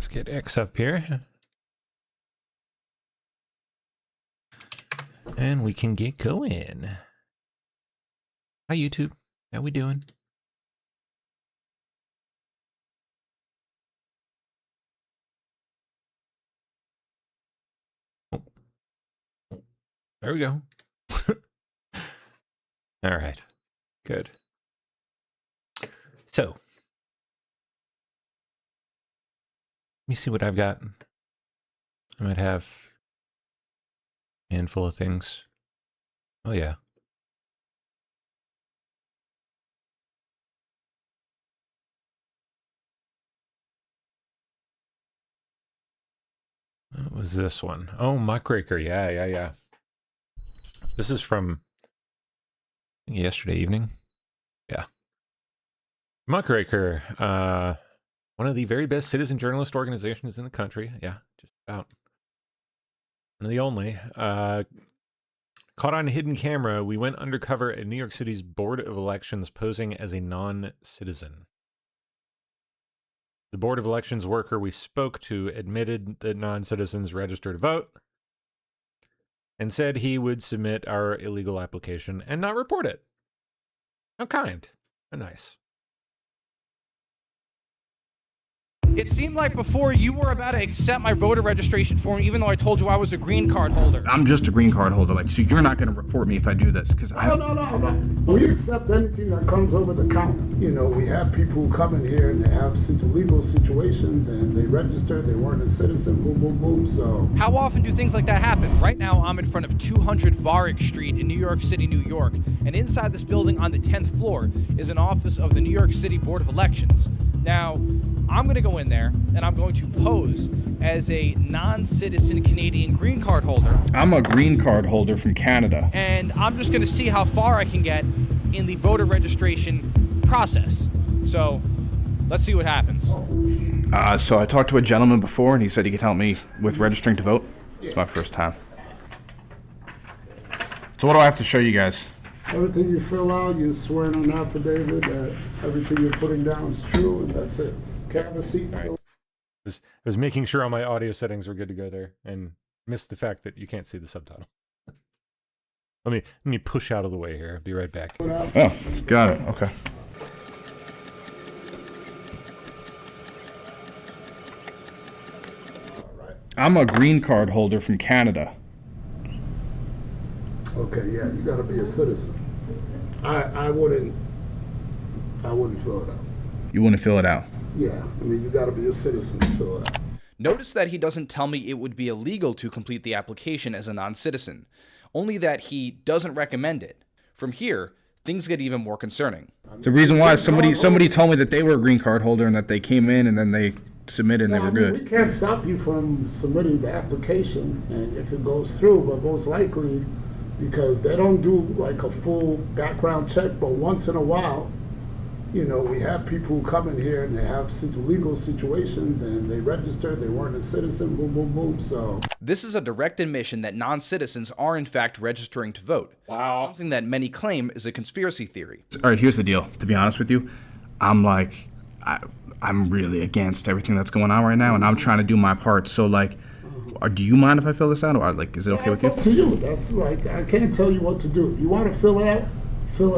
Let's get X up here. And we can get going. Hi, YouTube. How we doing? Oh. There we go. All right. Good. So, let me see what I've got. I might have a handful of things. Oh, yeah. What was this one? Oh, Muckraker. Yeah. This is from yesterday evening. Yeah. Muckraker, one of the very best citizen journalist organizations in the country. Yeah, just about. One of the only. Caught on hidden camera, we went undercover at New York City's Board of Elections posing as a non-citizen. The Board of Elections worker we spoke to admitted that non-citizens register to vote and said he would submit our illegal application and not report it. How kind. How nice. It seemed like before you were about to accept my voter registration form, even though I told you I was a green card holder. I'm just a green card holder. Like, so you're not going to report me if I do this, because No. We accept anything that comes over the counter. You know, we have people who come in here and they have legal situations and they register, they weren't a citizen, boom, so. How often do things like that happen? Right now, I'm in front of 200 Varick Street in New York City, New York, and inside this building on the 10th floor is an office of the New York City Board of Elections. Now, I'm going to go in there and I'm going to pose as a non-citizen Canadian green card holder. I'm a green card holder from Canada. And I'm just going to see how far I can get in the voter registration process. So, let's see what happens. So I talked to a gentleman before and he said he could help me with registering to vote. It's my first time. So what do I have to show you guys? Everything you fill out, you swear in an affidavit that everything you're putting down is true, and that's it. Can I have a seat? Right. I was making sure all my audio settings were good to go there and missed the fact that you can't see the subtitle. Let me push out of the way here. I'll be right back. Oh, got it. Okay. I'm a green card holder from Canada. Okay, yeah, you gotta be a citizen. I wouldn't fill it out. You wouldn't fill it out? Yeah, I mean, you gotta be a citizen to fill it out. Notice that he doesn't tell me it would be illegal to complete the application as a non-citizen, only that he doesn't recommend it. From here, things get even more concerning. The reason why somebody told me that they were a green card holder and that they came in and then they submitted and they were good. We can't stop you from submitting the application, and if it goes through, but most likely, because they don't do like a full background check, but once in a while, you know, we have people who come in here and they have legal situations and they register, they weren't a citizen, boom, so. This is a direct admission that non-citizens are in fact registering to vote. Wow. Something that many claim is a conspiracy theory. All right, here's the deal. To be honest with you, I'm really against everything that's going on right now, and I'm trying to do my part. So, like, do you mind if I fill this out, or like, is it okay with you? It's up to you. That's like, I can't tell you what to do. If you want to fill it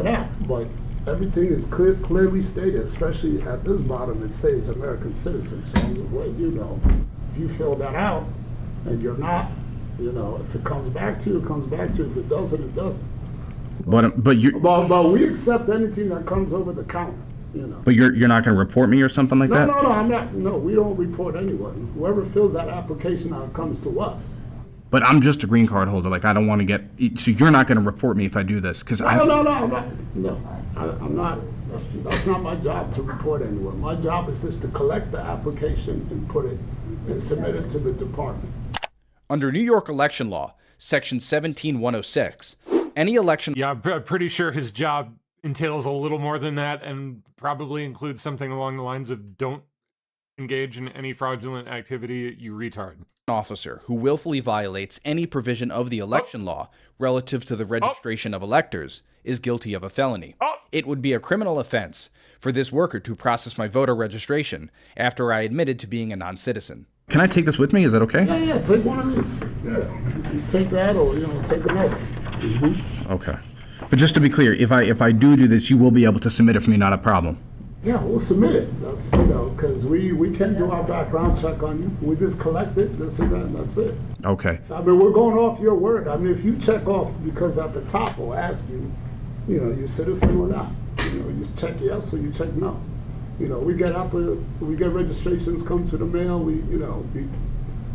out. But everything is clearly stated, especially at this bottom. It says American citizen. So I'm just letting you know. If you fill that out and you're not, you know, if it comes back to you, it comes back to you. If it doesn't, it doesn't. But we accept anything that comes over the counter. You know. But you're not going to report me or something like that? No, I'm not. No, we don't report anyone. Whoever fills that application out comes to us. But I'm just a green card holder. Like, I don't want to get. So you're not going to report me if I do this, because No, I'm not. No, I'm not. That's not my job to report anyone. My job is just to collect the application and put it and submit it to the department. Under New York election law, Section 17106, any election. Yeah, I'm pretty sure his job entails a little more than that and probably includes something along the lines of don't engage in any fraudulent activity, you retard. Officer who willfully violates any provision of the election law relative to the registration of electors is guilty of a felony. Oh, It would be a criminal offense for this worker to process my voter registration after I admitted to being a non-citizen. Can I take this with me? Is that okay? Yeah, take one of these. Yeah, you take that or, take another. Okay. But just to be clear, if I do this, you will be able to submit it for me, not a problem. Yeah, we'll submit it. That's, because we can do our background check on you. We just collect it, this and that, and that's it. Okay. I mean, we're going off your word. I mean, if you check off, because at the top we'll ask you, you're citizen or not. You just check yes or you check no. We get registrations come to the mail.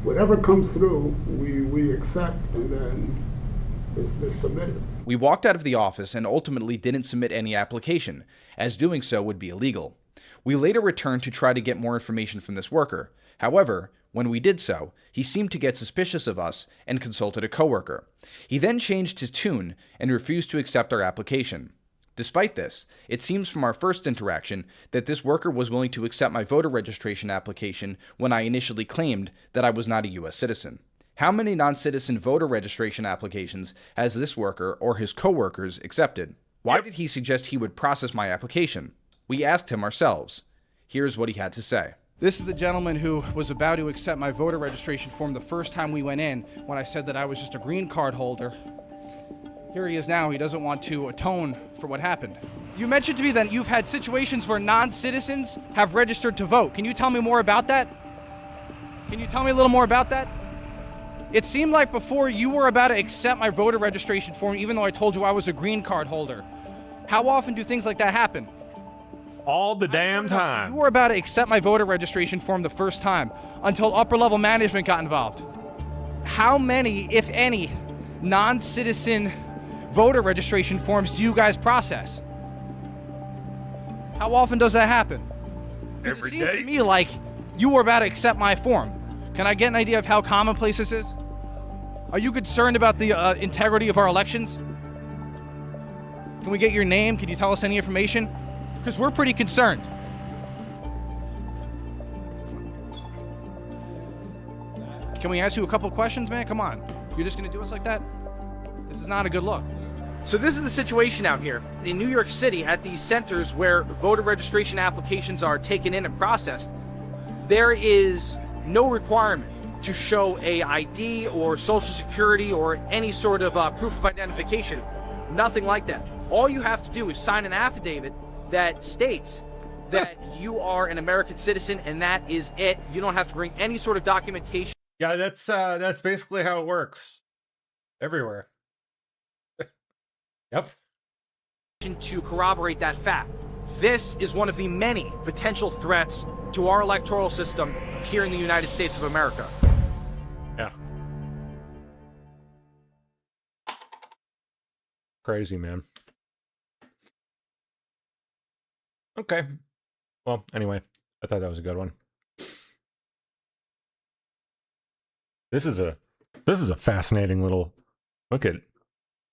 Whatever comes through, we accept, and then it's submitted. We walked out of the office and ultimately didn't submit any application, as doing so would be illegal. We later returned to try to get more information from this worker. However, when we did so, he seemed to get suspicious of us and consulted a coworker. He then changed his tune and refused to accept our application. Despite this, it seems from our first interaction that this worker was willing to accept my voter registration application when I initially claimed that I was not a U.S. citizen. How many non-citizen voter registration applications has this worker or his coworkers accepted? Why did he suggest he would process my application? We asked him ourselves. Here's what he had to say. This is the gentleman who was about to accept my voter registration form the first time we went in when I said that I was just a green card holder. Here he is now. He doesn't want to atone for what happened. You mentioned to me that you've had situations where non-citizens have registered to vote. Can you tell me more about that? Can you tell me a little more about that? It seemed like before you were about to accept my voter registration form, even though I told you I was a green card holder. How often do things like that happen? All the damn You time. were about to accept my voter registration form the first time until upper-level management got involved. How many, if any, non-citizen voter registration forms do you guys process? How often does that happen? 'Cause Every it seemed day. to me like you were about to accept my form. Can I get an idea of how commonplace this is? Are you concerned about the integrity of our elections? Can we get your name? Can you tell us any information? Because we're pretty concerned. Can we ask you a couple questions, man? Come on. You're just going to do us like that? This is not a good look. So this is the situation out here in New York City at these centers where voter registration applications are taken in and processed. There is no requirement to show a ID or social security or any sort of proof of identification. Nothing like that. All you have to do is sign an affidavit that states that you are an American citizen, and that is it. You don't have to bring any sort of documentation. Yeah, that's basically how it works. Everywhere. Yep. To corroborate that fact. This is one of the many potential threats to our electoral system here in the United States of America. Yeah. Crazy, man. Okay. Well, anyway, I thought that was a good one. This is a fascinating little look at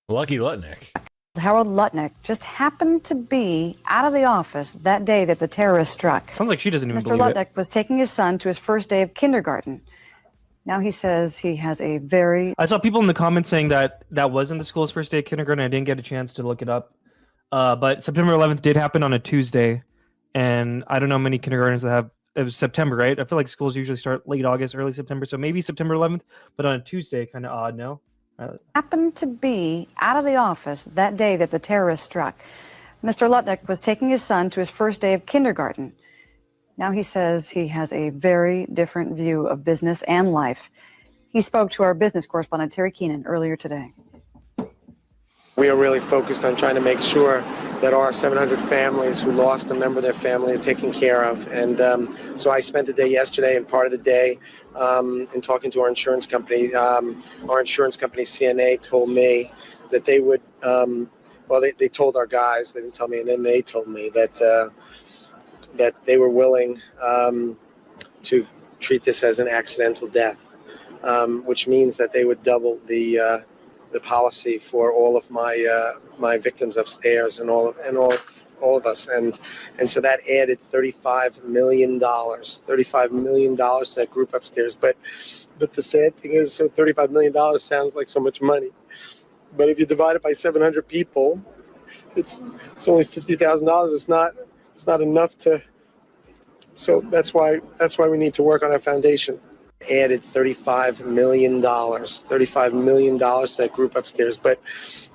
Lucky Lutnick. Harold Lutnick just happened to be out of the office that day that the terrorist struck. Sounds like she doesn't even Mr. believe Lutnick was taking his son to his first day of kindergarten. Now he says he has a very... I saw people in the comments saying that that wasn't the school's first day of kindergarten. I didn't get a chance to look it up. But September 11th did happen on a Tuesday. And I don't know many kindergartens that have... It was September, right? I feel like schools usually start late August, early September. So maybe September 11th, but on a Tuesday, kind of odd, no? happened to be out of the office that day that the terrorist struck. Mr. Lutnick was taking his son to his first day of kindergarten. Now he says he has a very different view of business and life. He spoke to our business correspondent, Terry Keenan, earlier today. We are really focused on trying to make sure that our 700 families who lost a member of their family are taken care of. And so I spent the day yesterday and part of the day in talking to our insurance company. Our insurance company, CNA, told me that they would, they told our guys, they didn't tell me, and then they told me that that they were willing to treat this as an accidental death, which means that they would double the policy for all of my my victims upstairs and all of us, and so that added $35 million to that group upstairs. But the sad thing is, so $35 million sounds like so much money, but if you divide it by 700 people, it's only $50,000. It's not enough to. So that's why we need to work on our foundation. Added $35 million to that group upstairs. But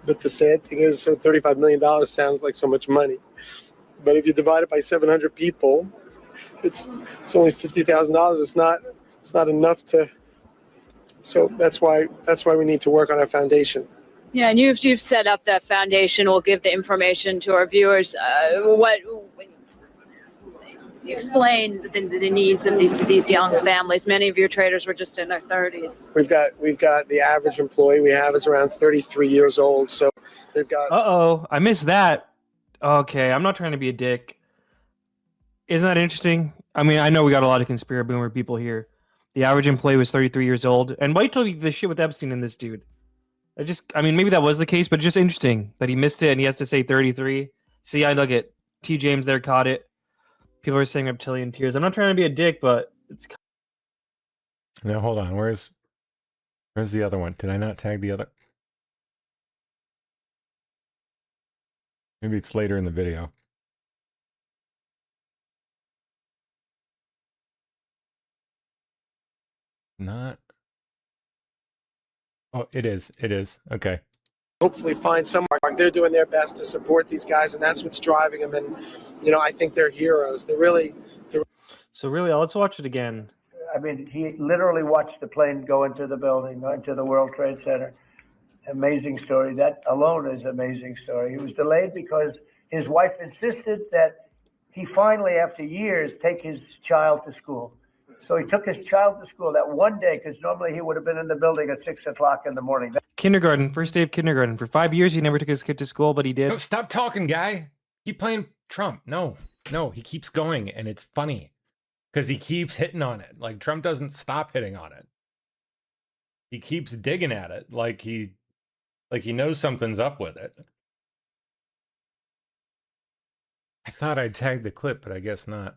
the sad thing is, so $35 million sounds like so much money. But if you divide it by 700 people, it's only $50,000. It's not enough to. So that's why we need to work on our foundation. Yeah, and you've set up that foundation. We'll give the information to our viewers. Explain the needs of these young families. Many of your traders were just in their 30s. We've got the average employee we have is around 33 years old. So they've got. I missed that. Okay, I'm not trying to be a dick. Isn't that interesting? I mean, I know we got a lot of conspiracy boomer people here. The average employee was 33 years old, and wait till the shit with Epstein and this dude. I mean, maybe that was the case, but just interesting that he missed it and he has to say 33. See, I look at T. James there caught it. People are saying reptilian tears. I'm not trying to be a dick, but it's. No, hold on. Where's the other one? Did I not tag the other? Maybe it's later in the video. Not. Oh, it is. It is. Okay. Hopefully find somewhere. They're doing their best to support these guys, and that's what's driving them. And, I think they're heroes. So really, let's watch it again. I mean, he literally watched the plane go into the building, into the World Trade Center. Amazing story. That alone is an amazing story. He was delayed because his wife insisted that he finally, after years, take his child to school. So he took his child to school that one day, because normally he would have been in the building at 6 o'clock in the morning. Kindergarten, first day of kindergarten. For 5 years, he never took his kid to school, but he did. No, stop talking, guy. Keep playing Trump. No, he keeps going, and it's funny because he keeps hitting on it. Like, Trump doesn't stop hitting on it. He keeps digging at it like he knows something's up with it. I thought I'd tag the clip, but I guess not.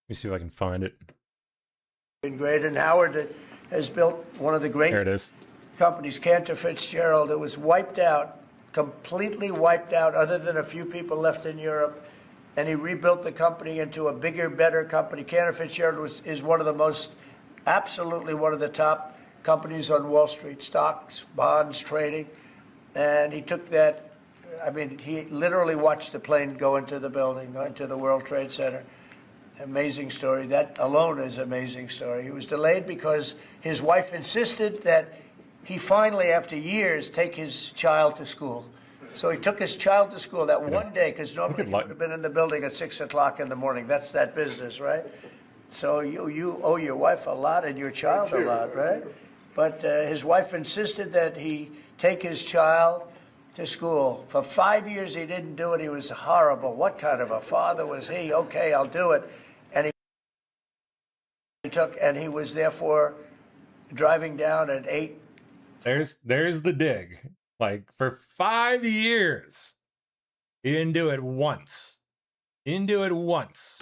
Let me see if I can find it. Great, and Howard has built one of the great There it is. companies, Cantor Fitzgerald. It was wiped out, completely wiped out, other than a few people left in Europe. And he rebuilt the company into a bigger, better company. Cantor Fitzgerald is one of the most, absolutely one of the top companies on Wall Street, stocks, bonds, trading. And he took that, I mean, he literally watched the plane go into the building, into the World Trade Center. Amazing story. That alone is an amazing story. He was delayed because his wife insisted that he finally, after years, take his child to school. So he took his child to school that one day, because normally he would have been in the building at 6 o'clock in the morning. That's that business, right? So you owe your wife a lot and your child a lot, right? But his wife insisted that he take his child to school. For 5 years he didn't do it. He was horrible. What kind of a father was he? Okay, I'll do it. And he was therefore driving down at 8. There's the dig. Like, for 5 years, he didn't do it once. He didn't do it once.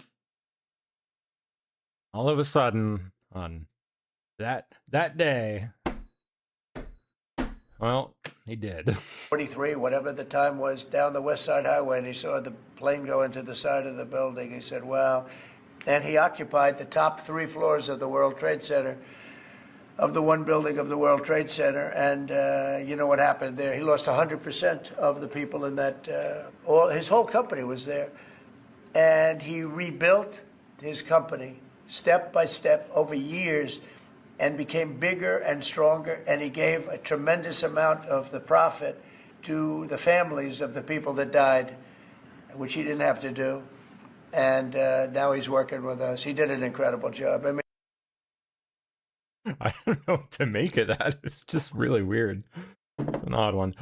All of a sudden, on that day, well, he did. 43, whatever the time was, down the West Side Highway, and he saw the plane go into the side of the building. He said, wow. And he occupied the top 3 floors of the World Trade Center, of the one building of the World Trade Center. And you know what happened there? He lost 100% of the people in that, his whole company was there. And he rebuilt his company step by step over years and became bigger and stronger. And he gave a tremendous amount of the profit to the families of the people that died, which he didn't have to do. And now he's working with us. He did an incredible job. I mean, I don't know what to make of that. It's just really weird. It's an odd one.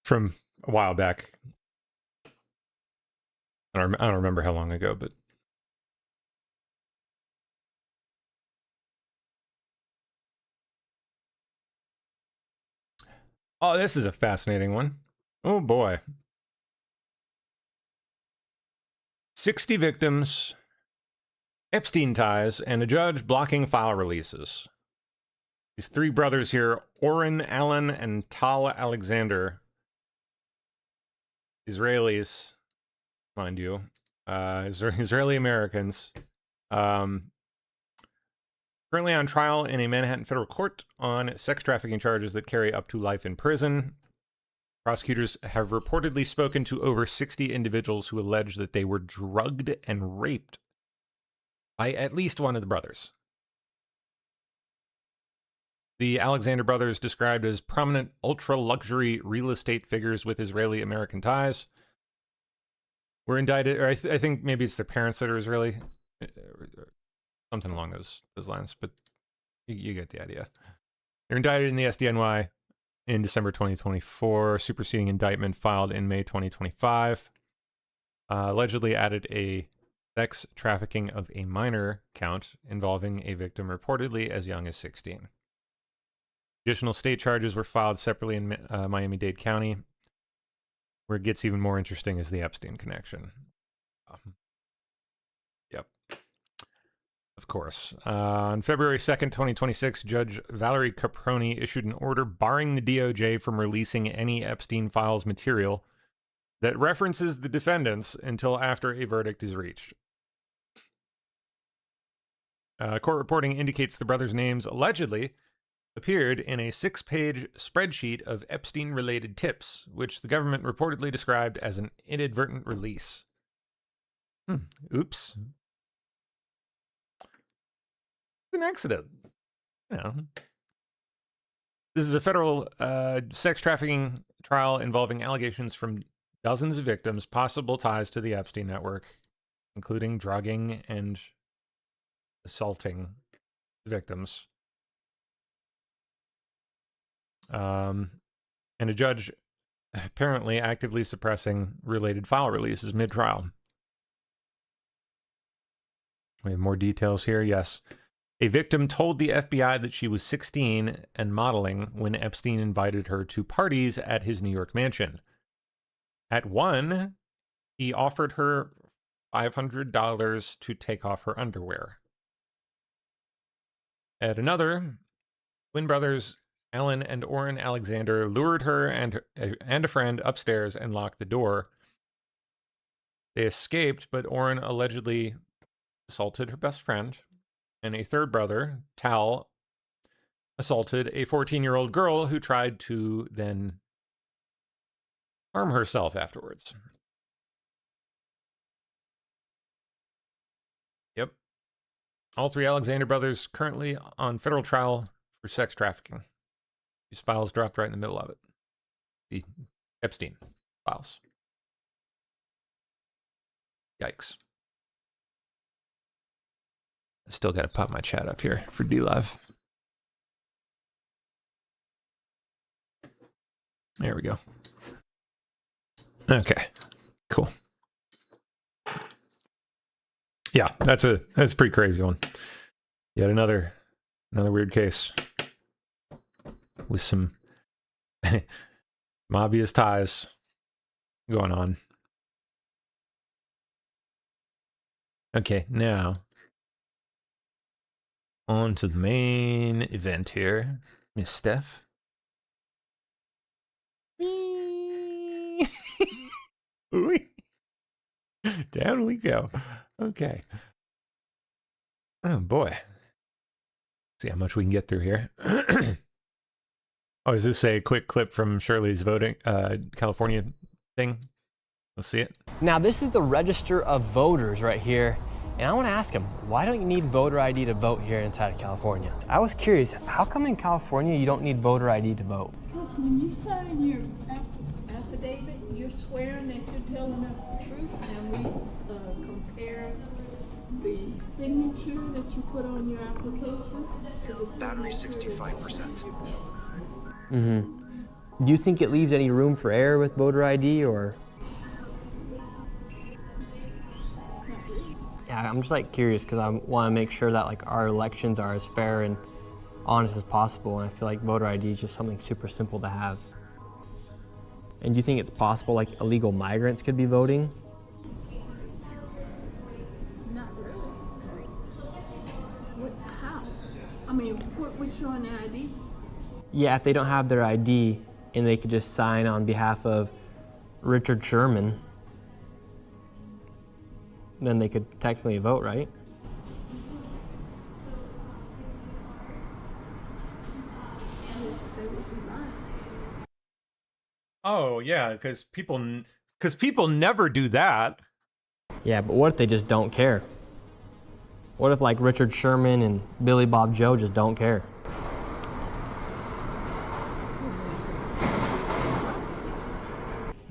From a while back. I don't remember how long ago, but... Oh, this is a fascinating one. Oh, boy. 60 victims Epstein ties, and a judge blocking file releases. These three brothers here, Oren, Alan, and Tal Alexander, Israelis, mind you, Israeli Americans, currently on trial in a Manhattan federal court on sex trafficking charges that carry up to life in prison. Prosecutors have reportedly spoken to over 60 individuals who allege that they were drugged and raped by at least one of the brothers. The Alexander brothers, described as prominent ultra-luxury real estate figures with Israeli-American ties, were indicted, or I think maybe it's their parents that are Israeli, something along those lines, but you get the idea. They're indicted in the SDNY in December 2024, superseding indictment filed in May 2025. Allegedly added a sex trafficking of a minor count involving a victim reportedly as young as 16. Additional state charges were filed separately in Miami-Dade County. Where it gets even more interesting is the Epstein connection. Yep. Of course. On February 2nd, 2026, Judge Valerie Caproni issued an order barring the DOJ from releasing any Epstein files material that references the defendants until after a verdict is reached. Court reporting indicates the brothers' names allegedly appeared in a 6-page spreadsheet of Epstein-related tips, which the government reportedly described as an inadvertent release. Oops. It's an accident. You know. This is a federal sex trafficking trial involving allegations from dozens of victims, possible ties to the Epstein network, including drugging and assaulting victims. And a judge apparently actively suppressing related file releases mid-trial. We have more details here. Yes. A victim told the FBI that she was 16 and modeling when Epstein invited her to parties at his New York mansion. At one, he offered her $500 to take off her underwear. At another, twin brothers Alan and Oren Alexander lured her and a friend upstairs and locked the door. They escaped, but Oren allegedly assaulted her best friend, and a third brother, Tal, assaulted a 14-year-old girl who tried to then harm herself afterwards. Yep. All three Alexander brothers currently on federal trial for sex trafficking. These files dropped right in the middle of it. The Epstein files. Yikes. I still got to pop my chat up here for DLive. There we go. Okay, cool. Yeah, that's a pretty crazy one. Yet another weird case with some obvious ties going on. Okay, now on to the main event here, Miss Steph. Down we go. Okay. Oh boy. See how much we can get through here. Oh, is this a quick clip from Shirley's voting, California thing? Let's see it. Now, this is the Register of Voters right here. And I want to ask him, why don't you need voter ID to vote here inside of California? I was curious, how come in California you don't need voter ID to vote? Because when you sign your affidavit, you're swearing that you're telling us the truth, and we compare the signature that you put on your application to the battery 65%. Do you think it leaves any room for error with voter ID, or? Yeah, I'm just like curious because I want to make sure that like our elections are as fair and honest as possible, and I feel like voter ID is just something super simple to have. And do you think it's possible like illegal migrants could be voting? Not really. showing their ID. Yeah, if they don't have their ID and they could just sign on behalf of Richard Sherman, then they could technically vote, right? Oh yeah, because people never do that. Yeah, but what if they just don't care? What if like Richard Sherman and Billy Bob Joe just don't care?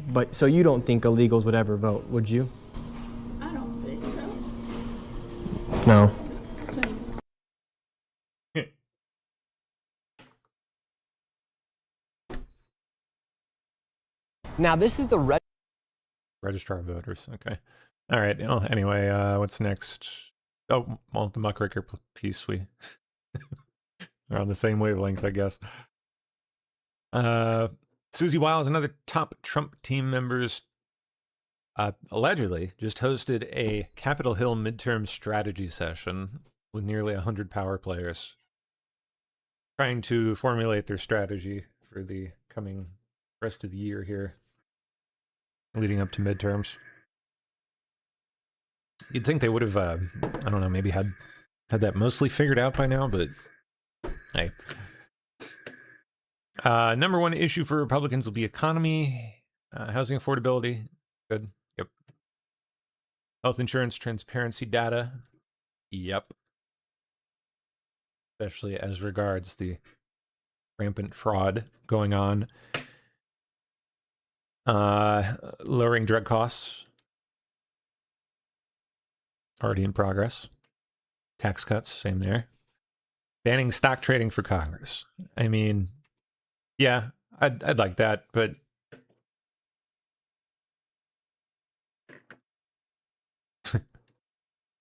But so you don't think illegals would ever vote, would you? I don't think so. No. Now this is the Registrar of voters. Okay. All right. Oh, anyway, what's next? Oh, well, the muckraker piece. We are on the same wavelength, I guess. Susie Wiles, another top Trump team members, allegedly just hosted a Capitol Hill midterm strategy session with nearly 100 power players, trying to formulate their strategy for the coming rest of the year here, leading up to midterms. You'd think they would have, I don't know, maybe had that mostly figured out by now, but hey. Number one issue for Republicans will be economy, housing affordability. Good. Yep. Health insurance transparency data. Yep. Especially as regards the rampant fraud going on. Lowering drug costs. Already in progress. Tax cuts, same there. Banning stock trading for Congress. I mean, yeah, I'd like that, but I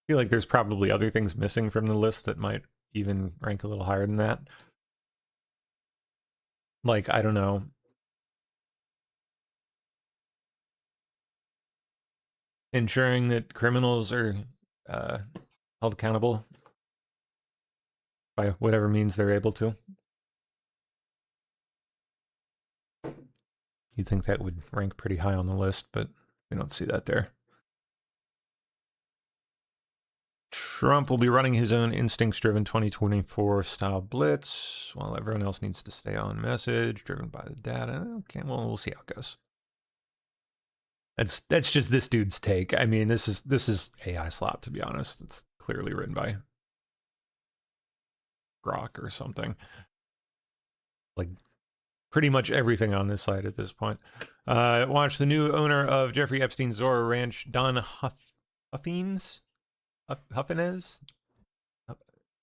feel like there's probably other things missing from the list that might even rank a little higher than that. Like, I don't know. Ensuring that criminals are held accountable by whatever means they're able to. You'd think that would rank pretty high on the list, but we don't see that there. Trump will be running his own instincts-driven 2024 style blitz, while everyone else needs to stay on message, driven by the data. Okay, well, we'll see how it goes. That's just this dude's take. I mean, this is AI slop, to be honest. It's clearly written by Grok or something. Like pretty much everything on this site at this point. Watch the new owner of Jeffrey Epstein's Zora Ranch, Don Huffines? Huffines?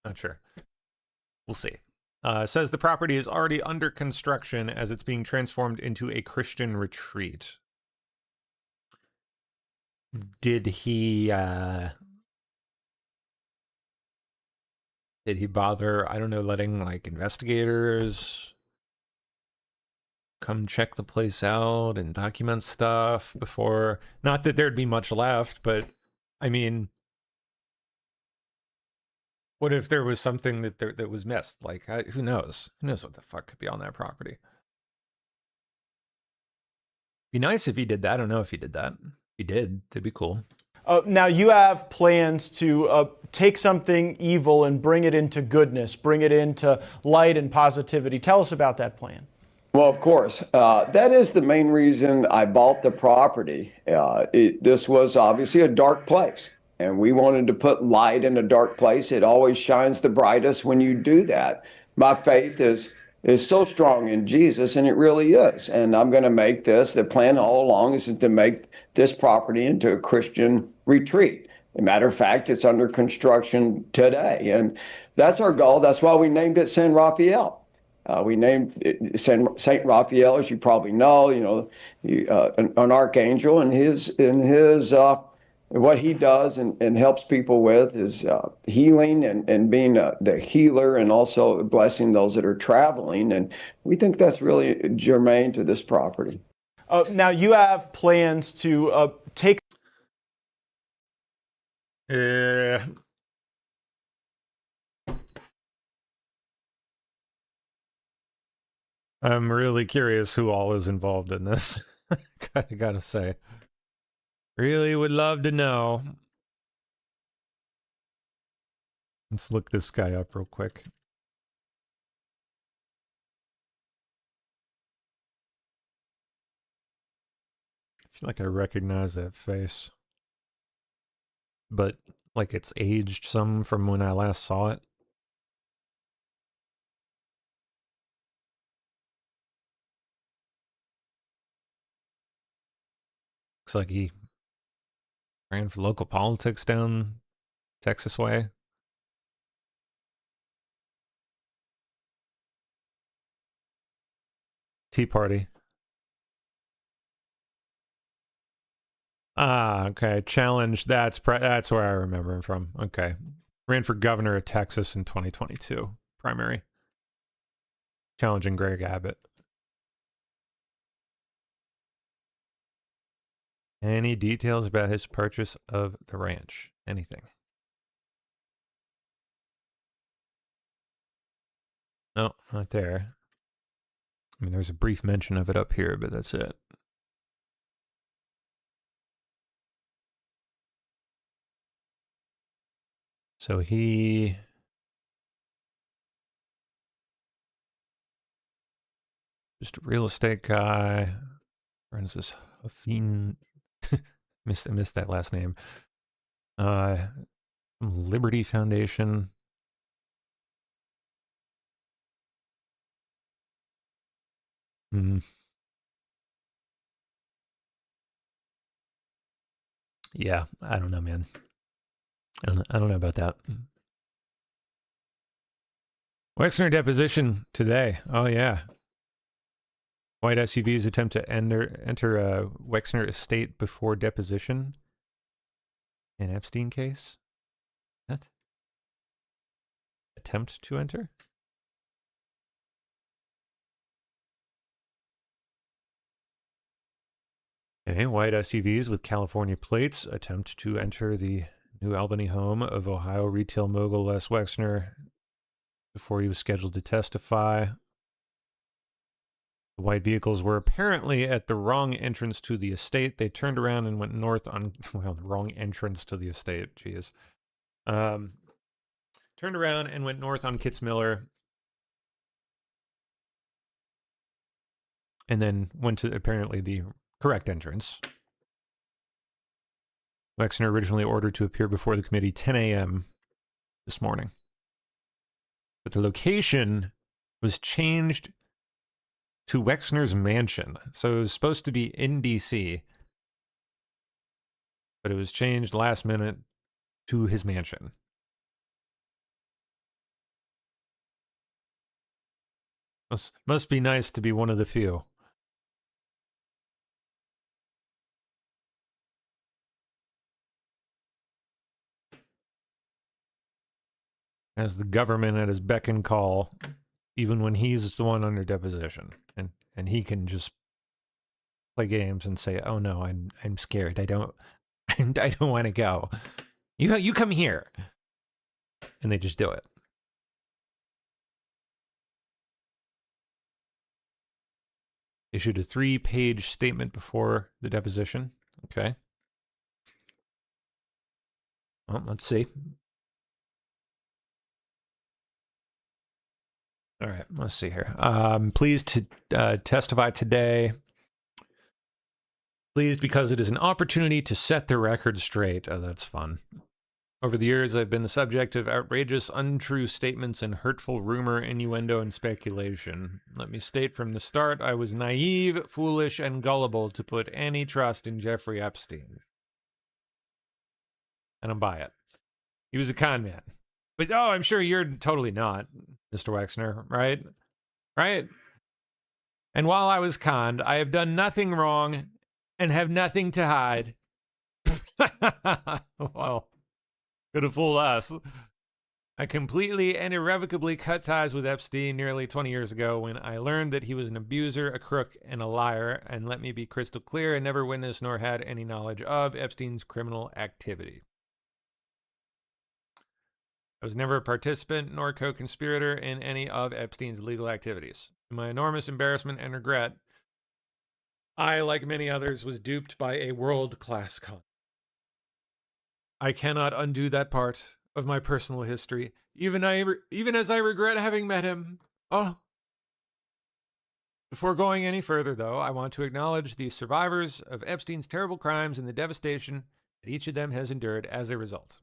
Not sure. We'll see. Says the property is already under construction as it's being transformed into a Christian retreat. Did he bother, I don't know, letting like investigators come check the place out and document stuff before? Not that there'd be much left, but I mean, what if there was something that was missed? Like, who knows? Who knows what the fuck could be on that property? Be nice if he did that. I don't know if he did that. If he did, it'd be cool. Now you have plans to take something evil and bring it into goodness, bring it into light and positivity. Tell us about that plan. Well, of course, that is the main reason I bought the property. This was obviously a dark place, and we wanted to put light in a dark place. It always shines the brightest when you do that. My faith is so strong in Jesus, and it really is. And I'm going to make this, the plan all along is to make this property into a Christian retreat. As a matter of fact, it's under construction today. And that's our goal. That's why we named it San Rafael. We named it Saint Raphael, as you probably know, an archangel, and his what he does and helps people with is healing and being the healer, and also blessing those that are traveling. And we think that's really germane to this property. Now you have plans to take. I'm really curious who all is involved in this. I gotta say. Really would love to know. Let's look this guy up real quick. I feel like I recognize that face. But, like, it's aged some from when I last saw it. Looks like he ran for local politics down Texas way. Tea Party. Ah, okay. Challenge. That's where I remember him from. Okay. Ran for governor of Texas in 2022. Primary. Challenging Greg Abbott. Any details about his purchase of the ranch? Anything? No, not there. I mean, there's a brief mention of it up here, but that's it. So he... just a real estate guy. Runs this Huffine... I missed that last name. Liberty Foundation. Yeah, I don't know, man. I don't know about that. Wexner deposition today. Oh, yeah. White SUVs attempt to enter a Wexner estate before deposition. An Epstein case? What? Attempt to enter? Okay, white SUVs with California plates attempt to enter the New Albany home of Ohio retail mogul Les Wexner before he was scheduled to testify. The white vehicles were apparently at the wrong entrance to the estate. They turned around and went north on, well, the wrong entrance to the estate, jeez. Turned around and went north on Kitzmiller. And then went to apparently the correct entrance. Wexner originally ordered to appear before the committee 10 a.m. this morning. But the location was changed to Wexner's mansion. So it was supposed to be in D.C., but it was changed last minute to his mansion. Must be nice to be one of the few. Has the government at his beck and call, even when he's the one under deposition, and he can just play games and say, "Oh no, I'm scared. I don't want to go. You come here," and they just do it. Issued a 3-page statement before the deposition. Okay. Well, let's see. All right, let's see here. Pleased to testify today. Pleased because it is an opportunity to set the record straight. Oh, that's fun. Over the years, I've been the subject of outrageous, untrue statements and hurtful rumor, innuendo, and speculation. Let me state from the start, I was naive, foolish, and gullible to put any trust in Jeffrey Epstein. And I'm by it. He was a con man. But, oh, I'm sure you're totally not, Mr. Wexner, right? Right? And while I was conned, I have done nothing wrong and have nothing to hide. Well, could have fooled us. I completely and irrevocably cut ties with Epstein nearly 20 years ago when I learned that he was an abuser, a crook, and a liar. And let me be crystal clear, I never witnessed nor had any knowledge of Epstein's criminal activity. I was never a participant nor co-conspirator in any of Epstein's legal activities. To my enormous embarrassment and regret, I, like many others, was duped by a world-class con. I cannot undo that part of my personal history, even as I regret having met him. Oh. Before going any further, though, I want to acknowledge the survivors of Epstein's terrible crimes and the devastation that each of them has endured as a result.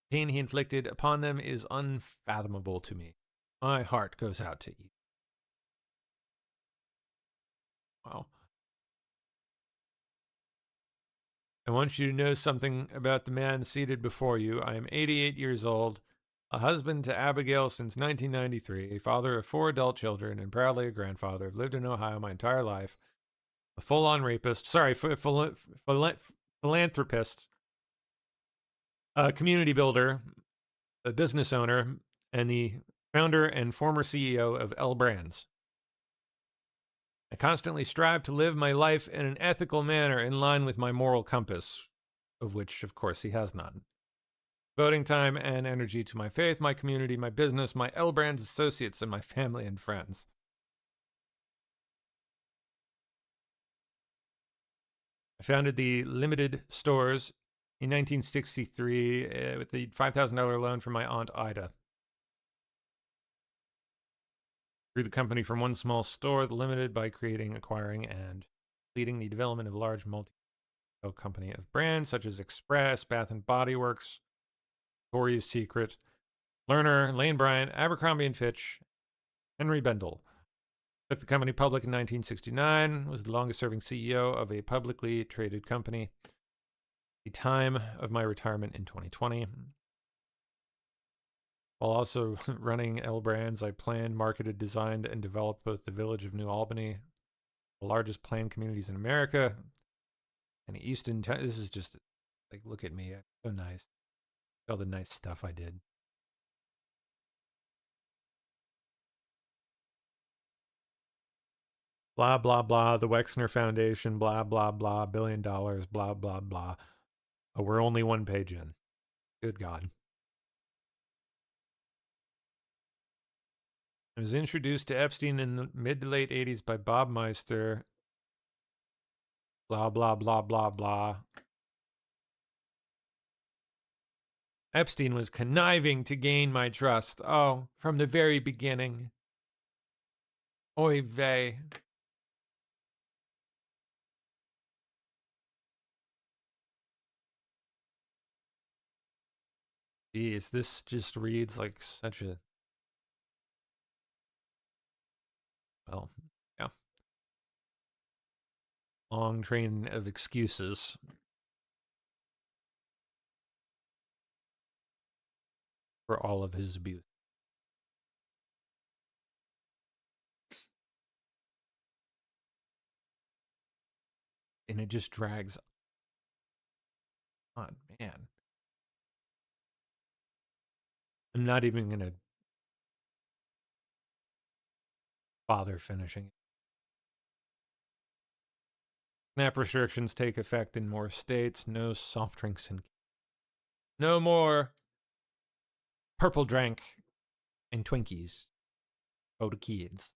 The pain he inflicted upon them is unfathomable to me. My heart goes out to each. Wow. I want you to know something about the man seated before you. I am 88 years old, a husband to Abigail since 1993, a father of 4 adult children, and proudly a grandfather. I've lived in Ohio my entire life. A full-on rapist. Sorry, philanthropist. A community builder. A business owner. And the founder and former CEO of L Brands. I constantly strive to live my life in an ethical manner in line with my moral compass, of which, of course, he has none. Devoting time and energy to my faith, my community, my business, my L Brands associates, and my family and friends. I founded the Limited Stores in 1963 with the $5,000 loan from my Aunt Ida. Grew the company from one small store, the Limited, by creating, acquiring, and leading the development of a large multi-company of brands such as Express, Bath & Body Works, Victoria's Secret, Lerner, Lane Bryant, Abercrombie & Fitch, Henry Bendel. Took the company public in 1969, was the longest-serving CEO of a publicly traded company. The time of my retirement in 2020. While also running L Brands, I planned, marketed, designed, and developed both the village of New Albany, the largest planned communities in America, and Easton. This is just like, look at me, so nice. All the nice stuff I did. Blah, blah, blah. The Wexner Foundation, blah, blah, blah. $1 billion, blah, blah, blah. Oh, we're only one page in. Good God. I was introduced to Epstein in the mid to late 80s by Bob Meister. Blah, blah, blah, blah, blah. Epstein was conniving to gain my trust. Oh, from the very beginning. Oy vey. Jeez, this just reads like such a... Well, yeah. Long train of excuses. For all of his abuse. And it just drags on, man. I'm not even going to bother finishing it. SNAP restrictions take effect in more states. No soft drinks and no more purple drink and Twinkies. Oh, to kids.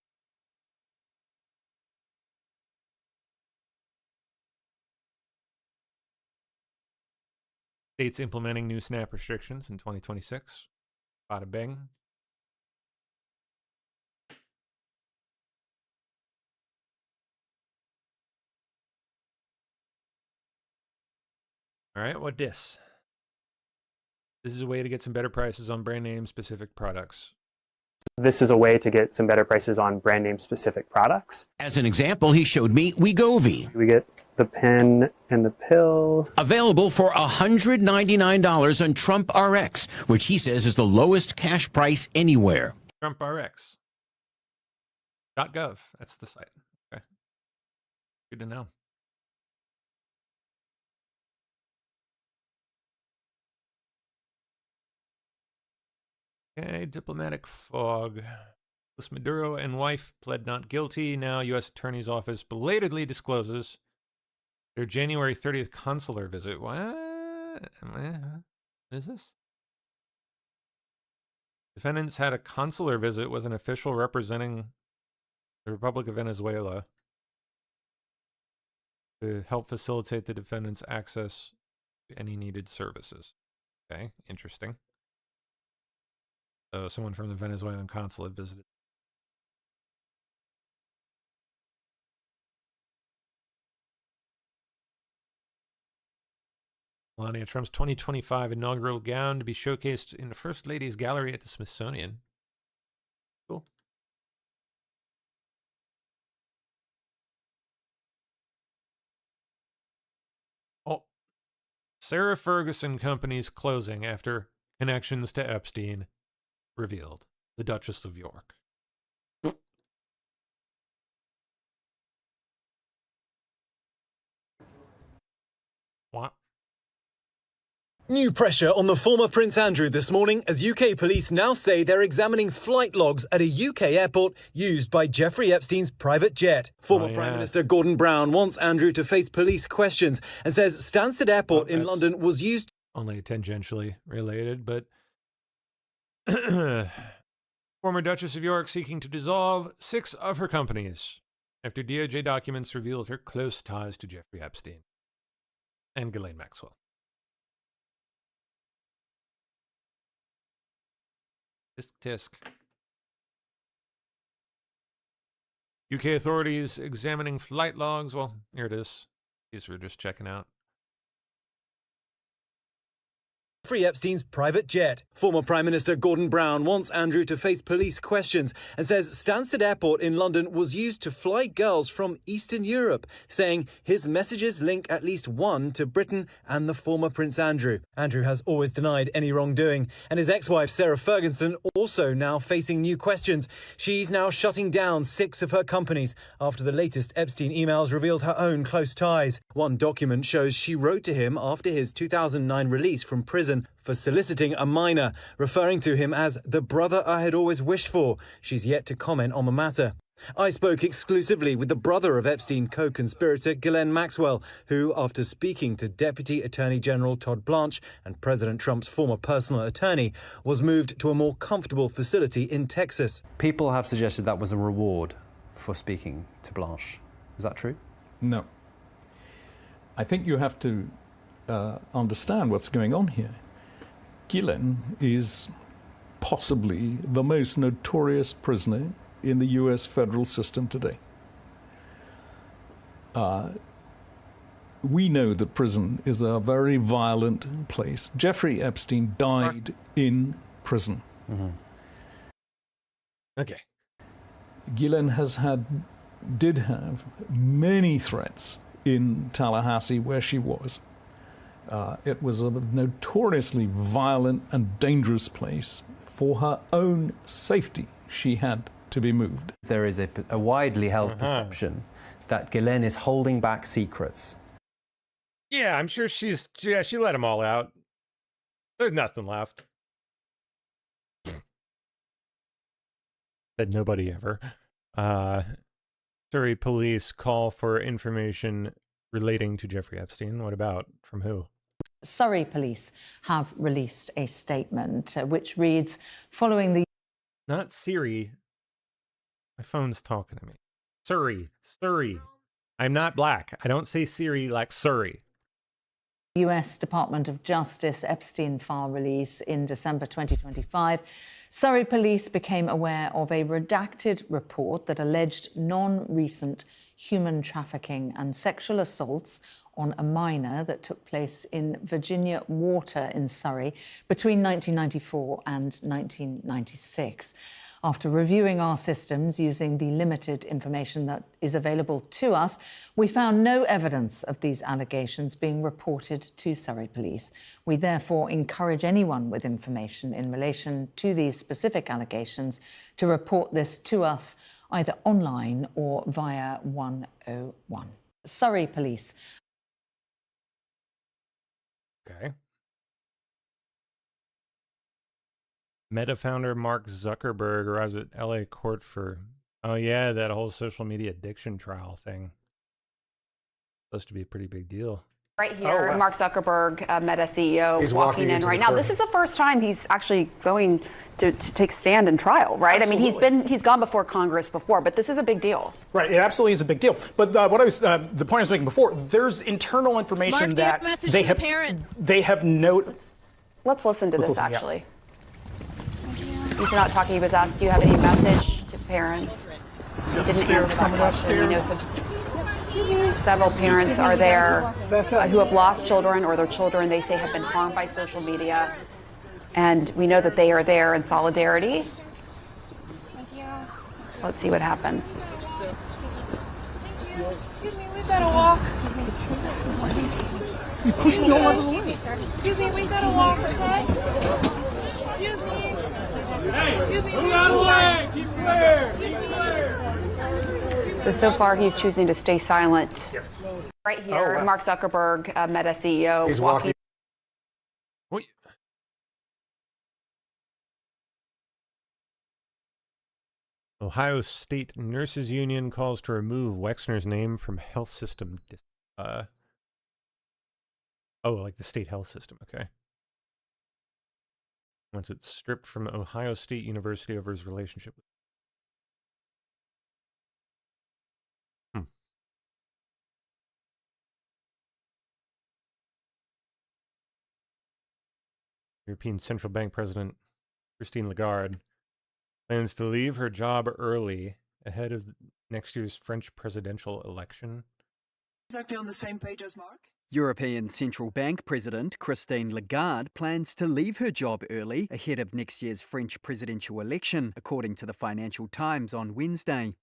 States implementing new SNAP restrictions in 2026. Bada bing. All right, what this? This is a way to get some better prices on brand name specific products. This is a way to get some better prices on brand name specific products. As an example, he showed me Wegovy. We get the pen and the pill. Available for $199 on Trump RX, which he says is the lowest cash price anywhere. TrumpRx.gov. That's the site. Okay. Good to know. Okay, diplomatic fog. Nicolas Maduro and wife pled not guilty. Now U.S. Attorney's Office belatedly discloses their January 30th consular visit. What is this? Defendants had a consular visit with an official representing the Republic of Venezuela to help facilitate the defendant's access to any needed services. Okay, interesting. So someone from the Venezuelan consulate visited. Melania Trump's 2025 inaugural gown to be showcased in the First Lady's Gallery at the Smithsonian. Cool. Oh, Sarah Ferguson Company's closing after connections to Epstein revealed. The Duchess of York. What? New pressure on the former Prince Andrew this morning as UK police now say they're examining flight logs at a UK airport used by Jeffrey Epstein's private jet. Former Prime Minister Gordon Brown wants Andrew to face police questions and says Stansted Airport in London was used. Only tangentially related, but former Duchess of York seeking to dissolve 6 of her companies after DOJ documents revealed her close ties to Jeffrey Epstein and Ghislaine Maxwell. Tisk. UK authorities examining flight logs. Well, here it is. These were just checking out. Jeffrey Epstein's private jet. Former Prime Minister Gordon Brown wants Andrew to face police questions and says Stansted Airport in London was used to fly girls from Eastern Europe, saying his messages link at least one to Britain and the former Prince Andrew. Andrew has always denied any wrongdoing, and his ex-wife Sarah Ferguson also now facing new questions. She's now shutting down 6 of her companies after the latest Epstein emails revealed her own close ties. One document shows she wrote to him after his 2009 release from prison for soliciting a minor, referring to him as the brother I had always wished for. She's yet to comment on the matter. I spoke exclusively with the brother of Epstein co-conspirator Ghislaine Maxwell, who, after speaking to Deputy Attorney General Todd Blanche and President Trump's former personal attorney, was moved to a more comfortable facility in Texas. People have suggested that was a reward for speaking to Blanche. Is that true? No. I think you have to understand what's going on here. Ghislaine is possibly the most notorious prisoner in the US federal system today. We know that prison is a very violent place. Jeffrey Epstein died in prison. Mm-hmm. Okay. Ghislaine did have many threats in Tallahassee where she was. It was a notoriously violent and dangerous place. For her own safety, she had to be moved. There is a widely held perception that Ghislaine is holding back secrets. Yeah, I'm sure she let them all out. There's nothing left. Said nobody ever. Surrey police call for information relating to Jeffrey Epstein. What about? From who? Surrey police have released a statement which reads, following the... Not Siri. My phone's talking to me. Surrey. I'm not black. I don't say Siri like Surrey. US Department of Justice Epstein file release in December 2025, Surrey police became aware of a redacted report that alleged non-recent human trafficking and sexual assaults on a minor that took place in Virginia Water in Surrey between 1994 and 1996. After reviewing our systems using the limited information that is available to us, we found no evidence of these allegations being reported to Surrey police. We therefore encourage anyone with information in relation to these specific allegations to report this to us either online or via 101. Surrey police. Okay. Meta founder Mark Zuckerberg arrives at LA court for, oh yeah, that whole social media addiction trial thing. Supposed to be a pretty big deal. Right here, Mark Zuckerberg, Meta CEO, He's walking in into right the now. curtain. This is the first time he's actually going to take stand in trial, right? Absolutely. I mean, he's gone before Congress before, but this is a big deal. Right, it absolutely is a big deal. But the point I was making before, there's internal information Mark, do you have that a message they to have the parents? they have no. Let's listen to Let's this, listen, yeah. actually. He's not talking. He was asked, do you have any message to parents? He didn't answer that question. We know several parents are there who have lost children, or their children, they say, have been harmed by social media. And we know that they are there in solidarity. Let's see what happens. Excuse me, we've got to walk. You pushed me all out of the way. Excuse me, we've got to walk, okay? Excuse me. Excuse me. Move out of the way. Keep clear. So far, he's choosing to stay silent. Yes. Right here, Mark Zuckerberg, Meta CEO, He's walking. Wait. Ohio State Nurses Union calls to remove Wexner's name from health system. Like the state health system. Okay. Once it's stripped from Ohio State University over his relationship with. European Central Bank President Christine Lagarde plans to leave her job early ahead of next year's French presidential election. Exactly on the same page as Mark. European Central Bank President Christine Lagarde plans to leave her job early ahead of next year's French presidential election, according to the Financial Times on Wednesday.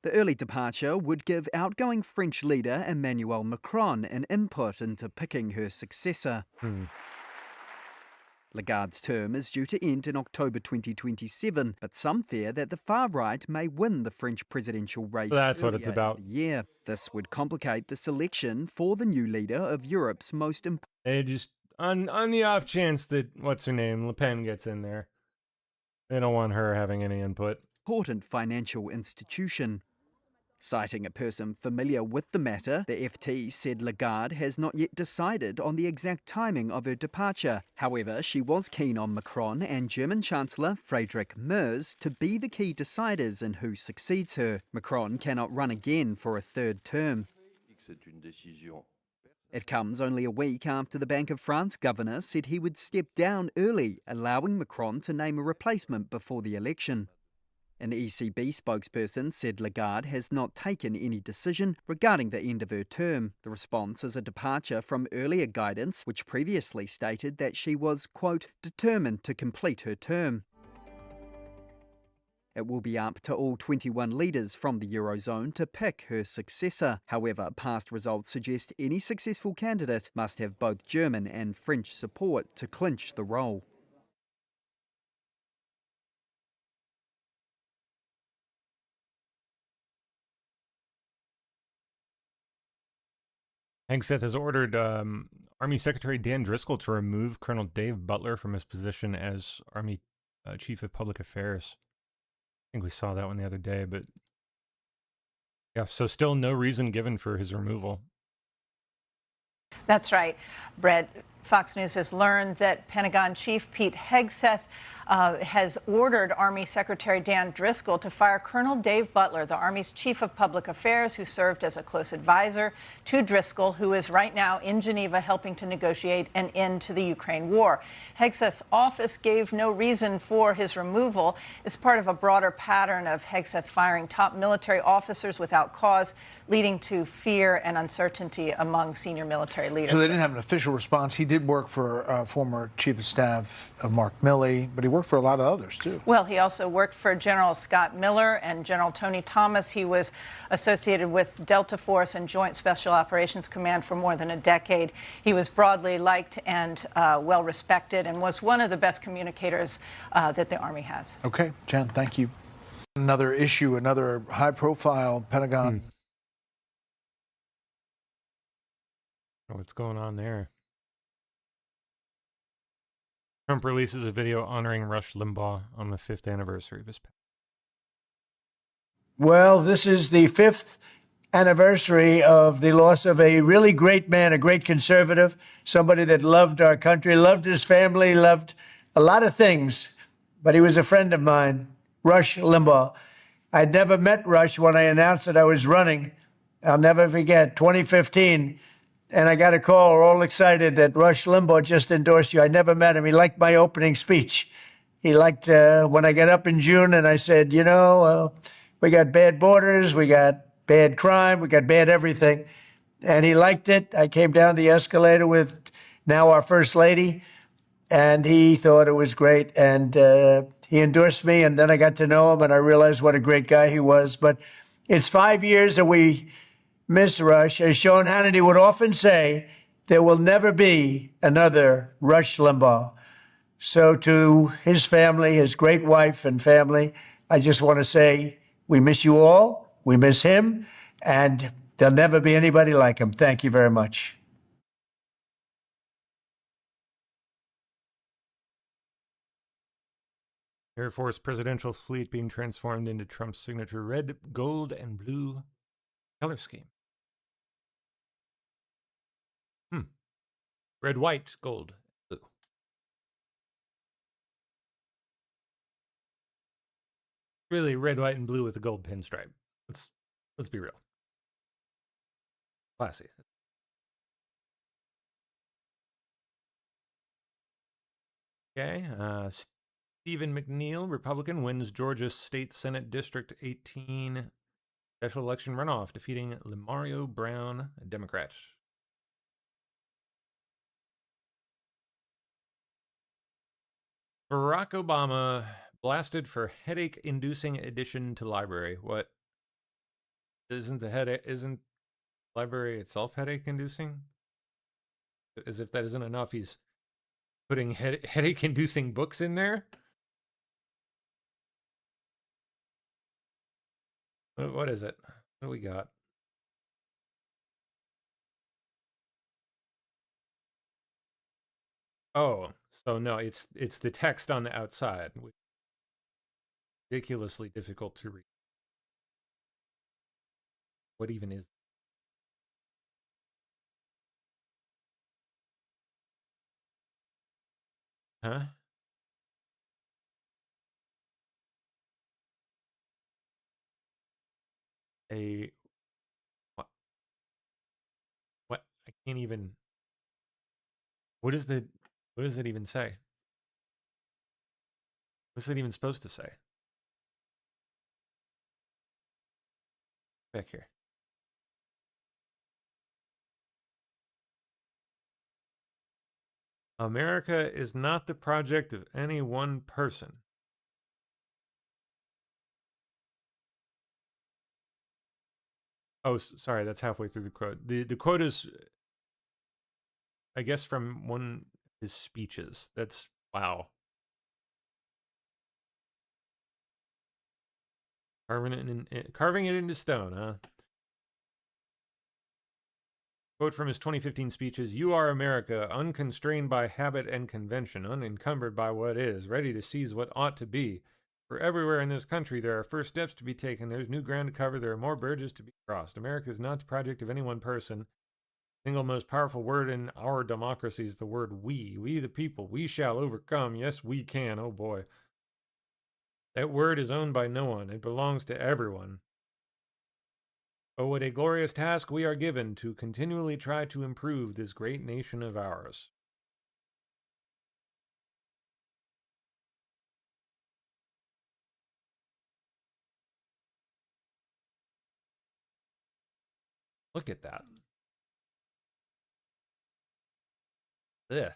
The early departure would give outgoing French leader Emmanuel Macron an input into picking her successor. Lagarde's term is due to end in October 2027, but some fear that the far right may win the French presidential race. That's what it's earlier about. in the year. This would complicate the selection for the new leader of Europe's most important. They just on the off chance that what's her name, Le Pen gets in there. They don't want her having any input. Financial institution. Citing a person familiar with the matter, the FT said Lagarde has not yet decided on the exact timing of her departure. However, she was keen on Macron and German Chancellor Friedrich Merz to be the key deciders in who succeeds her. Macron cannot run again for a third term. It comes only a week after the Bank of France governor said he would step down early, allowing Macron to name a replacement before the election. An ECB spokesperson said Lagarde has not taken any decision regarding the end of her term. The response is a departure from earlier guidance, which previously stated that she was, quote, determined to complete her term. It will be up to all 21 leaders from the Eurozone to pick her successor. However, past results suggest any successful candidate must have both German and French support to clinch the role. Hegseth has ordered Army Secretary Dan Driscoll to remove Colonel Dave Butler from his position as Army Chief of Public Affairs. I think we saw that one the other day, but yeah, so still no reason given for his removal. That's right, Brett. Fox News has learned that Pentagon Chief Pete Hegseth has ordered Army Secretary Dan Driscoll to fire Colonel Dave Butler, the Army's Chief of Public Affairs, who served as a close advisor to Driscoll, who is right now in Geneva helping to negotiate an end to the Ukraine war. Hegseth's office gave no reason for his removal. It's part of a broader pattern of Hegseth firing top military officers without cause, leading to fear and uncertainty among senior military leaders. So they didn't have an official response. He did work for former Chief of Staff Mark Milley, but he worked for a lot of others, too. Well, he also worked for General Scott Miller and General Tony Thomas. He was associated with Delta Force and Joint Special Operations Command for more than a decade. He was broadly liked and well respected and was one of the best communicators that the Army has. Okay, Jen, thank you. Another issue, another high-profile Pentagon. What's going on there? Trump releases a video honoring Rush Limbaugh on the 5th anniversary of his passing. Well, this is the 5th anniversary of the loss of a really great man, a great conservative, somebody that loved our country, loved his family, loved a lot of things, but he was a friend of mine, Rush Limbaugh. I'd never met Rush when I announced that I was running. I'll never forget, 2015, and I got a call all excited that Rush Limbaugh just endorsed you. I never met him. He liked my opening speech. He liked when I got up in June and I said, you know, we got bad borders, we got bad crime, we got bad everything. And he liked it. I came down the escalator with now our First Lady, and he thought it was great. And he endorsed me, and then I got to know him, and I realized what a great guy he was. But it's 5 years that we miss Rush. As Sean Hannity would often say, there will never be another Rush Limbaugh. So to his family, his great wife and family, I just want to say we miss you all. We miss him, and there'll never be anybody like him. Thank you very much. Air Force presidential fleet being transformed into Trump's signature red, gold, and blue color scheme. Red, white, gold, blue. Really red, white, and blue with a gold pinstripe. Let's be real. Classy. Okay. Stephen McNeil, Republican, wins Georgia State Senate District 18 special election runoff, defeating Lemario Brown, a Democrat. Barack Obama blasted for headache-inducing addition to library. What? Isn't library itself headache-inducing? As if that isn't enough, he's putting headache-inducing books in there? What is it? What do we got? Oh, so no, it's the text on the outside, which is ridiculously difficult to read. What even is? Huh? What? I can't even. What does it even say? What's it even supposed to say? Back here. America is not the project of any one person. Oh, sorry, that's halfway through the quote. The quote is, I guess, from one of his speeches. That's, wow. Carving it into stone, huh? Quote from his 2015 speech is, "You are America, unconstrained by habit and convention, unencumbered by what is, ready to seize what ought to be. For everywhere in this country there are first steps to be taken, there's new ground to cover, there are more bridges to be crossed. America is not the project of any one person. The single most powerful word in our democracy is the word we. We the people. We shall overcome. Yes, we can. Oh boy. That word is owned by no one. It belongs to everyone. Oh, what a glorious task we are given to continually try to improve this great nation of ours." Look at that. Ugh.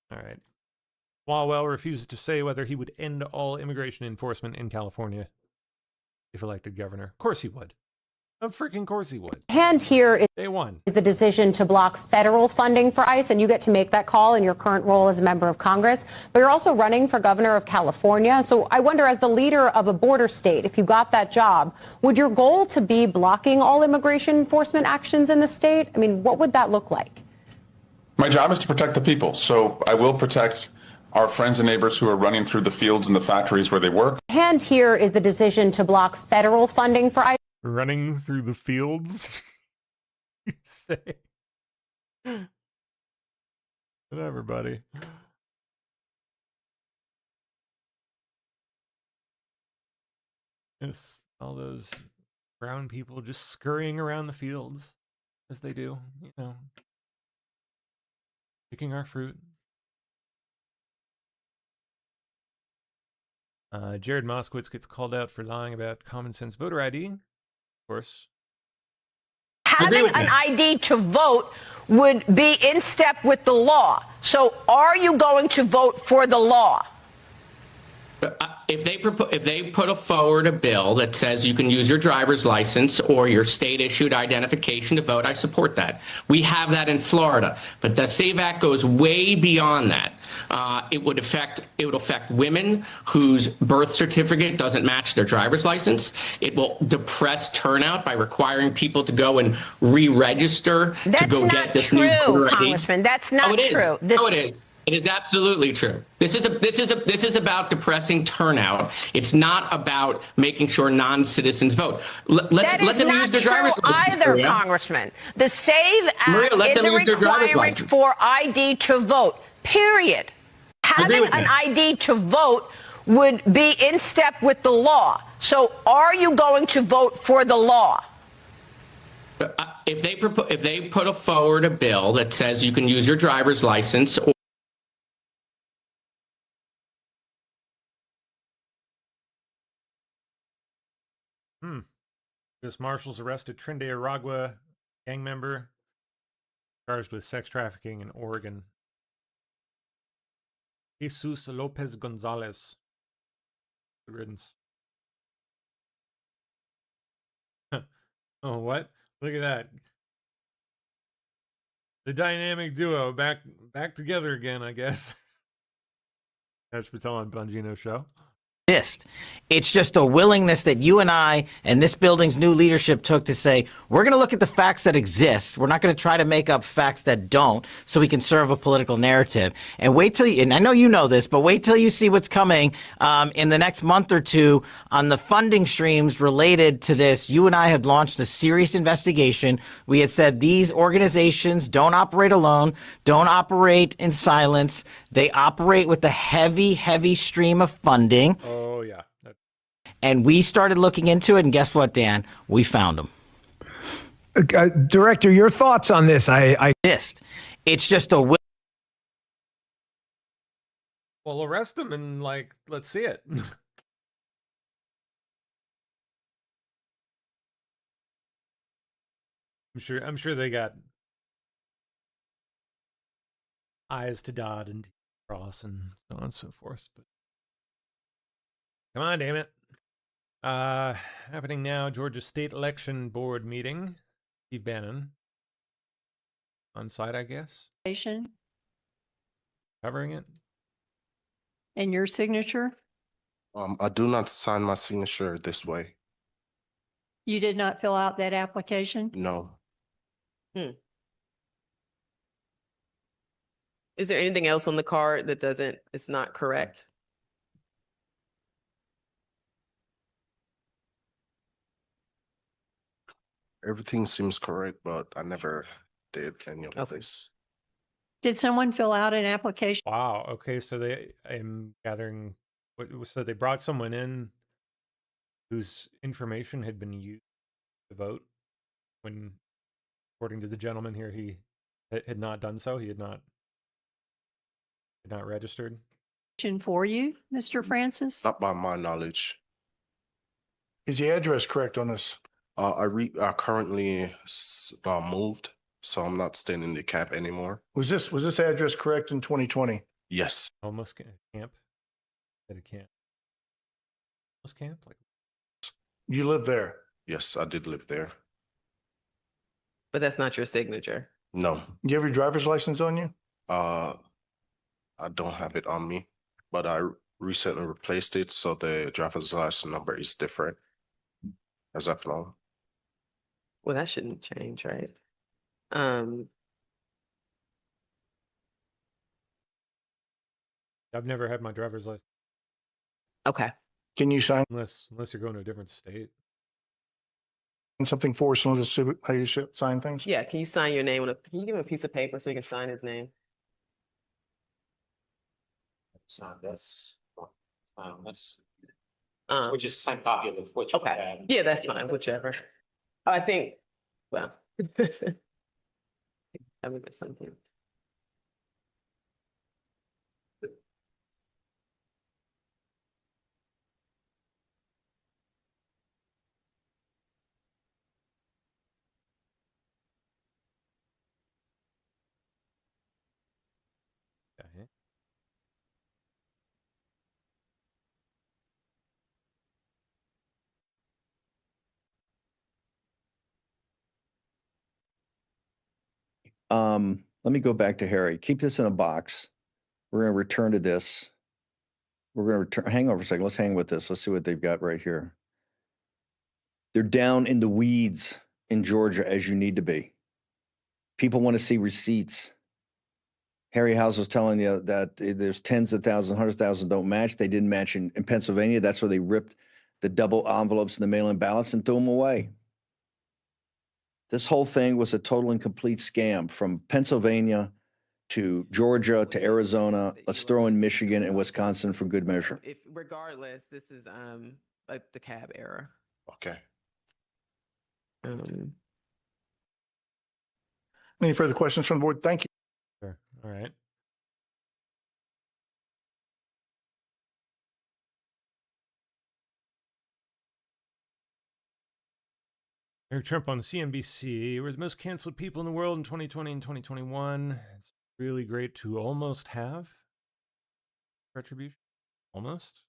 All right. Swalwell refuses to say whether he would end all immigration enforcement in California if elected governor. Of course he would. Of freaking course he would. Hand here is Day one. the decision to block federal funding for ICE, and you get to make that call in your current role as a member of Congress. But you're also running for governor of California. So I wonder, as the leader of a border state, if you got that job, would your goal to be blocking all immigration enforcement actions in the state? I mean, what would that look like? My job is to protect the people, so I will protect our friends and neighbors who are running through the fields and the factories where they work. Hand here is the decision to block federal funding for ICE. Running through the fields? You say. Whatever, buddy. It's all those brown people just scurrying around the fields as they do, you know, picking our fruit. Jared Moskowitz gets called out for lying about common sense voter ID. Of course. Having an ID to vote would be in step with the law. So are you going to vote for the law? If they put forward a bill that says you can use your driver's license or your state-issued identification to vote, I support that. We have that in Florida, but the SAVE Act goes way beyond that. It would affect women whose birth certificate doesn't match their driver's license. It will depress turnout by requiring people to go and re-register to go get this new voter ID. Congressman. That's not true. No, it is. It is absolutely true. This is about depressing turnout. It's not about making sure non-citizens vote. Let them use their driver's license. Either, Maria. Congressman. The SAVE Act Maria, is a requirement for ID to vote. Period. Having an ID to vote would be in step with the law. So are you going to vote for the law? If they put forward a bill that says you can use your driver's license or U.S. Marshals arrested Trinde Aragua, gang member, charged with sex trafficking in Oregon. Jesus Lopez Gonzalez. Good riddance. Oh, what? Look at that. The dynamic duo back together again, I guess. That's Patel on Bongino Show. It's just a willingness that you and I and this building's new leadership took to say, we're going to look at the facts that exist. We're not going to try to make up facts that don't so we can serve a political narrative. And wait till you, and I know you know this, but wait till you see what's coming in the next month or two on the funding streams related to this. You and I had launched a serious investigation. We had said these organizations don't operate alone, don't operate in silence. They operate with a heavy, heavy stream of funding. Oh, yeah. And we started looking into it, and guess what, Dan? We found them. Director, your thoughts on this? It's just a... Well, arrest him and, let's see it. I'm sure they got I's to dot and T's to cross and so on and so forth. But come on, damn it. Happening now, Georgia State Election Board meeting. Steve Bannon on site, I guess. Covering it. And your signature? I do not sign my signature this way. You did not fill out that application? No. Is there anything else on the card that it's not correct? Everything seems correct, but I never did any of this. Did someone fill out an application? Wow. Okay, so I'm gathering. So they brought someone in whose information had been used to vote when, according to the gentleman here, he had not done so. He had not registered. For you, Mr. Francis? Not by my knowledge. Is the address correct on this? I currently moved, so I'm not staying in the camp anymore. Was this address correct in 2020? Yes. Homeless camp? At a camp? Homeless camp? You lived there? Yes, I did live there. But that's not your signature. No, You have your driver's license on you? I don't have it on me, but I recently replaced it, so the driver's license number is different, as I've known. Well, that shouldn't change, right? I've never had my driver's license Okay. Can you sign unless you're going to a different state. something for someone to see how you should sign things? Yeah, can you sign your name on can you give him a piece of paper so he can sign his name? Sign this. Sign this. Which is the same copy of what you Okay. Yeah, that's fine, whichever. I think, well. I would miss something. Okay. Let me go back to Harry. Keep this in a box. We're going to return to this. We're going to return. Hang on for a second. Let's hang with this. Let's see what they've got right here. They're down in the weeds in Georgia as you need to be. People want to see receipts. Harry House was telling you that there's tens of thousands, hundreds of thousands don't match. They didn't match in Pennsylvania. That's where they ripped the double envelopes and the mail-in ballots and threw them away. This whole thing was a total and complete scam from Pennsylvania to Georgia to Arizona. Let's throw in Michigan and Wisconsin for good measure. If regardless, this is like the cab era. Okay. Any further questions from the board? Thank you. Sure. All right. Eric Trump on CNBC. We're the most canceled people in the world in 2020 and 2021. It's really great to almost have retribution. Almost.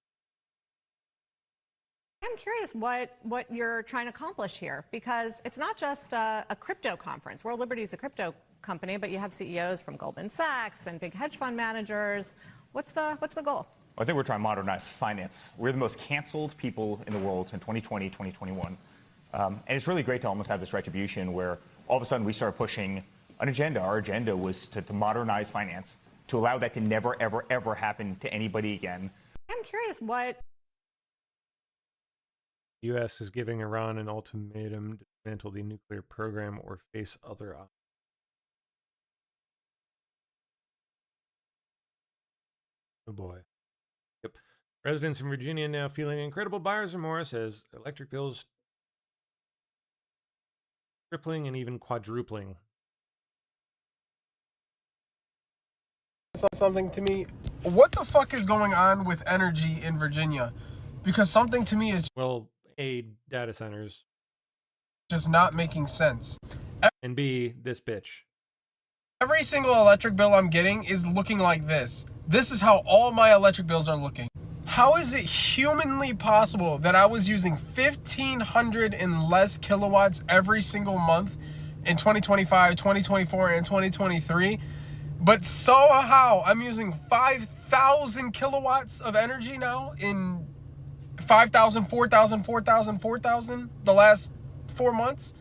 I'm curious what you're trying to accomplish here, because it's not just a crypto conference. World Liberty is a crypto company, but you have CEOs from Goldman Sachs and big hedge fund managers. What's the goal? I think we're trying to modernize finance. We're the most canceled people in the world in 2020, 2021. And it's really great to almost have this retribution where all of a sudden we start pushing an agenda. Our agenda was to modernize finance, to allow that to never, ever, ever happen to anybody again. I'm curious what U.S. is giving Iran an ultimatum to dismantle the nuclear program or face other options. Oh boy. Yep. Residents in Virginia now feeling incredible buyer's remorse as electric bills tripling and even quadrupling. Something to me, what the fuck is going on with energy in Virginia? Because something to me is data centers, just not making sense. And B, this bitch. Every single electric bill I'm getting is looking like this. This is how all my electric bills are looking. How is it humanly possible that I was using 1,500 and less kilowatts every single month in 2025, 2024, and 2023? But somehow I'm using 5,000 kilowatts of energy now in 5,000, 4,000, 4,000, 4,000 the last 4 months.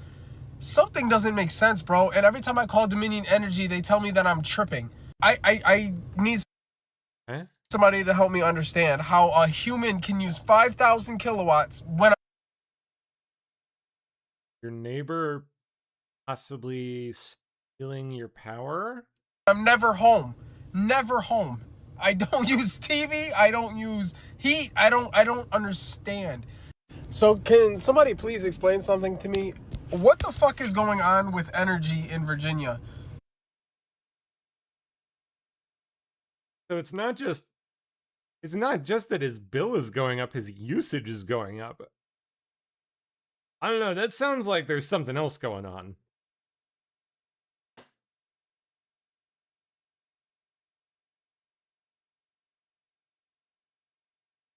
Something doesn't make sense, bro. And every time I call Dominion Energy, they tell me that I'm tripping. I need somebody to help me understand how a human can use 5,000 kilowatts when Your neighbor possibly stealing your power? I'm never home. Never home. I don't use TV. I don't use heat. I don't understand. So can somebody please explain something to me? What the fuck is going on with energy in Virginia? So it's not just that his bill is going up, his usage is going up. I don't know, that sounds like there's something else going on.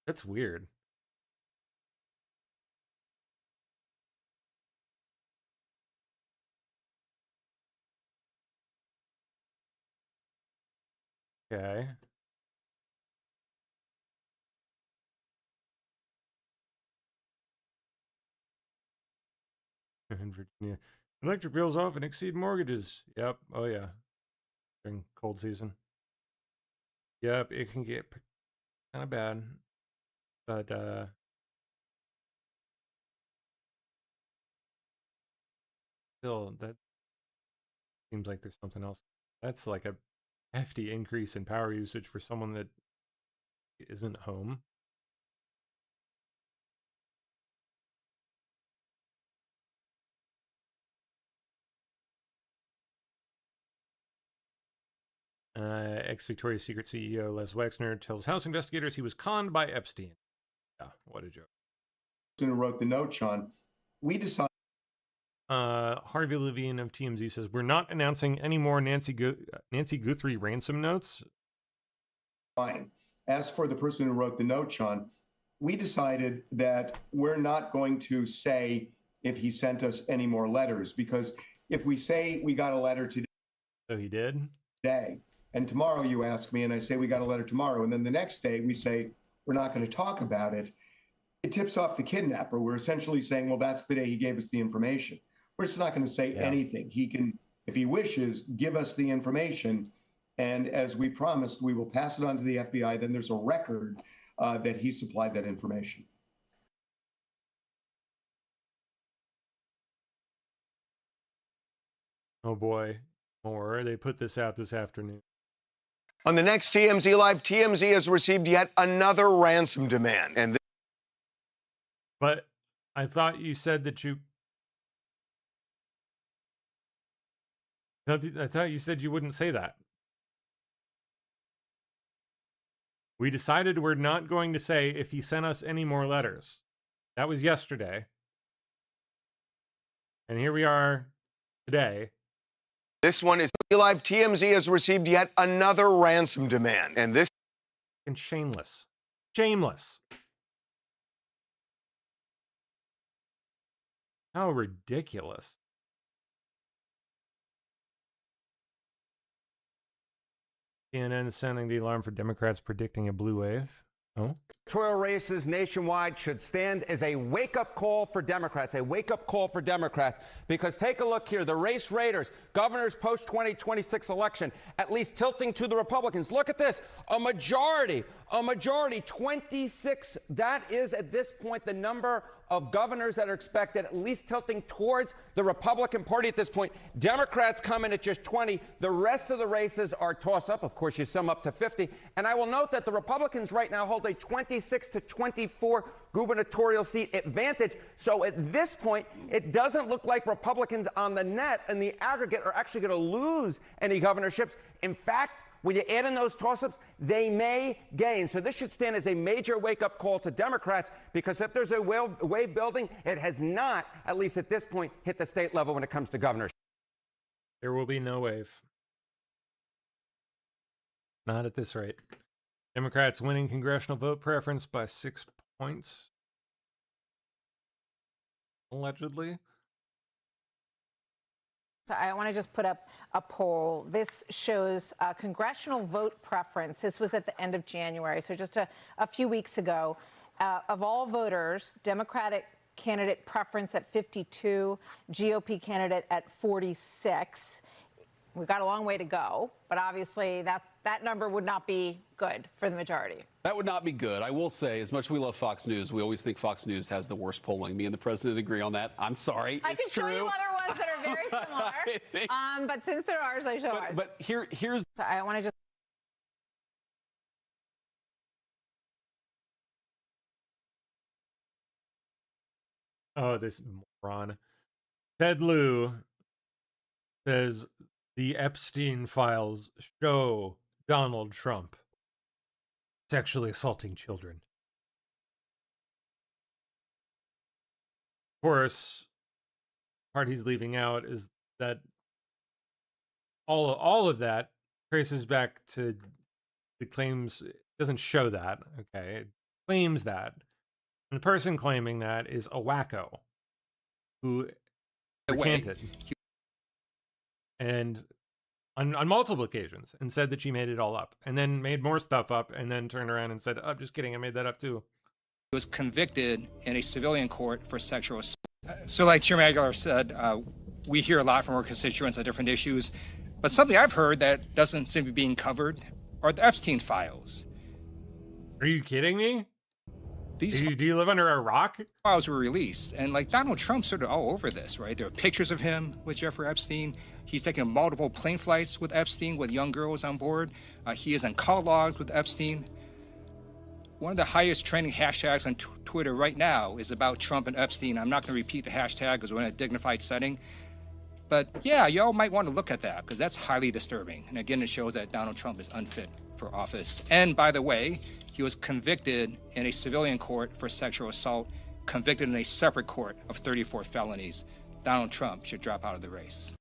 That's weird. Okay. In Virginia, electric bills often exceed mortgages. Yep. Oh yeah. During cold season. Yep. It can get kind of bad, but still, that seems like there's something else. That's like a hefty increase in power usage for someone that isn't home. Ex-Victoria's Secret CEO Les Wexner tells House investigators he was conned by Epstein. Yeah, what a joke. Who wrote the note, Sean? We decided. Harvey Levine of TMZ says we're not announcing any more Nancy Guthrie ransom notes. Fine. As for the person who wrote the note, Sean, we decided that we're not going to say if he sent us any more letters, because if we say we got a letter today. So he did? Today. And tomorrow you ask me and I say we got a letter tomorrow. And then the next day we say we're not going to talk about it. It tips off the kidnapper. We're essentially saying, well, that's the day he gave us the information. We're just not going to say anything. He can, if he wishes, give us the information. And as we promised, we will pass it on to the FBI. Then there's a record that he supplied that information. Oh boy, more. They put this out this afternoon. On the next TMZ Live, TMZ has received yet another ransom demand. And but I thought you said that you... I thought you said you wouldn't say that. We decided we're not going to say if he sent us any more letters. That was yesterday. And here we are today. this one is Live. TMZ has received yet another ransom demand. And this... And shameless. Shameless. How ridiculous. CNN sounding the alarm for Democrats predicting a blue wave. Oh. Electoral races nationwide should stand as a wake-up call for Democrats, a wake-up call for Democrats. Because take a look here, the race raiders, governors post-2026 election, at least tilting to the Republicans. Look at this, a majority, 26. That is, at this point, the number of governors that are expected, at least tilting towards the Republican Party at this point. Democrats come in at just 20. The rest of the races are toss-up. Of course, you sum up to 50. And I will note that the Republicans right now hold a 26 to 24 gubernatorial seat advantage. So at this point, it doesn't look like Republicans on the net and the aggregate are actually going to lose any governorships. In fact, when you add in those toss-ups, they may gain. So this should stand as a major wake-up call to Democrats, because if there's a wave building, it has not, at least at this point, hit the state level when it comes to governors. There will be no wave. Not at this rate. Democrats winning congressional vote preference by 6 points. Allegedly. So I want to just put up a poll. This shows congressional vote preference. This was at the end of January, so just a few weeks ago. Of all voters, Democratic candidate preference at 52, GOP candidate at 46. We've got a long way to go, but obviously that number would not be good for the majority. That would not be good. I will say, as much as we love Fox News, we always think Fox News has the worst polling. Me and the president agree on that. I'm sorry. I can show you other ones that are very similar. But since they're ours, I show ours. But here's... So I want to just... Oh, this moron. Ted Lieu says the Epstein files show Donald Trump sexually assaulting children. Of course, the part he's leaving out is that all of that traces back to the claims. It doesn't show that, okay? It claims that. And the person claiming that is a wacko who recanted. And on multiple occasions and said that she made it all up, and then made more stuff up, and then turned around and said, "Oh, just kidding, I made that up too." He was convicted in a civilian court for sexual assault. So like Chairman Aguilar said, we hear a lot from our constituents on different issues, but something I've heard that doesn't seem to be being covered are the Epstein files. Are you kidding me? Do you live under a rock? Files were released, and like Donald Trump sort of all over this, right? There are pictures of him with Jeffrey Epstein. He's taken multiple plane flights with Epstein with young girls on board. He is on call logs with Epstein. One of the highest trending hashtags on Twitter right now is about Trump and Epstein. I'm not going to repeat the hashtag because we're in a dignified setting. But yeah, y'all might want to look at that because that's highly disturbing. And again, it shows that Donald Trump is unfit for office. And by the way, he was convicted in a civilian court for sexual assault, convicted in a separate court of 34 felonies. Donald Trump should drop out of the race.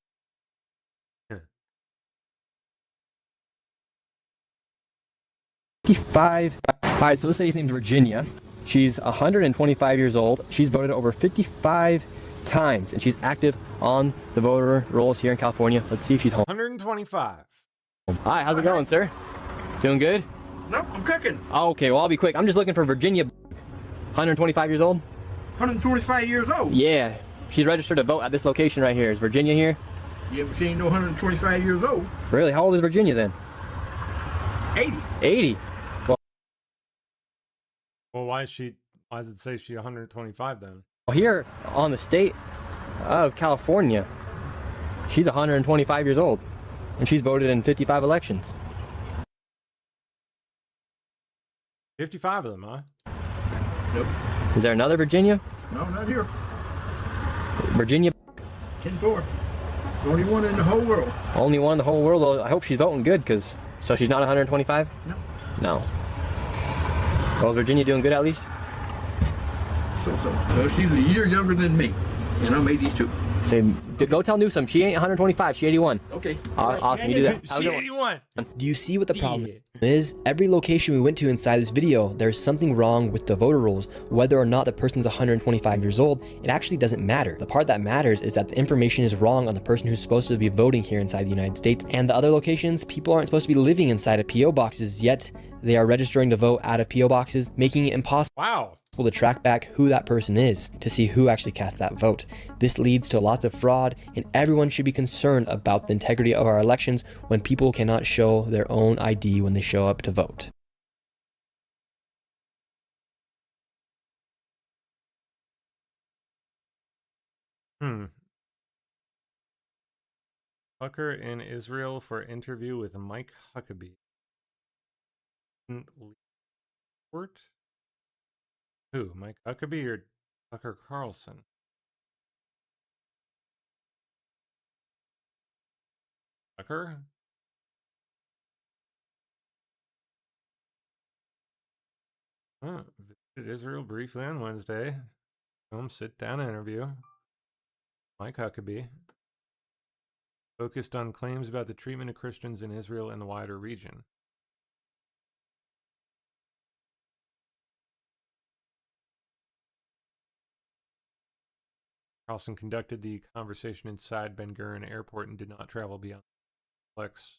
All right, so this lady's name's Virginia. She's 125 years old. She's voted over 55 times, and she's active on the voter rolls here in California. Let's see if she's home. 125. Hi, how's it going, sir? Doing good? No, I'm cooking. Oh, okay, well, I'll be quick. I'm just looking for Virginia, 125 years old. 125 years old? Yeah, she's registered to vote at this location right here. Is Virginia here? Yeah, but she ain't no 125 years old. Really? How old is Virginia then? 80. 80? Well, why does it say she 125 then? Well, here on the state of California, she's 125 years old, and she's voted in 55 elections. 55 of them, huh? Yep. Is there another Virginia? No, not here. Virginia? 10-4. There's only one in the whole world. Only one in the whole world. Well, I hope she's voting good, so she's not 125? No. No. Well, is Virginia doing good at least? So. Well, she's a year younger than me, and I'm 82. Say, go tell Newsom she ain't 125, she 81. Okay. Awesome, you do that. She 81. Do you see what the problem is? Every location we went to inside this video, there's something wrong with the voter rolls. Whether or not the person's 125 years old, it actually doesn't matter. The part that matters is that the information is wrong on the person who's supposed to be voting here inside the United States. And the other locations, people aren't supposed to be living inside of P.O. boxes, yet they are registering to vote out of P.O. boxes, making it impossible to track back who that person is to see who actually cast that vote. This leads to lots of fraud, and everyone should be concerned about the integrity of our elections when people cannot show their own ID when they show up to vote. Tucker in Israel for interview with Mike Huckabee. Who? Mike Huckabee or Tucker Carlson? Tucker? Visited Israel briefly on Wednesday. Sit-down interview. Mike Huckabee. Focused on claims about the treatment of Christians in Israel and the wider region. Carlson conducted the conversation inside Ben Gurion Airport and did not travel beyond the complex.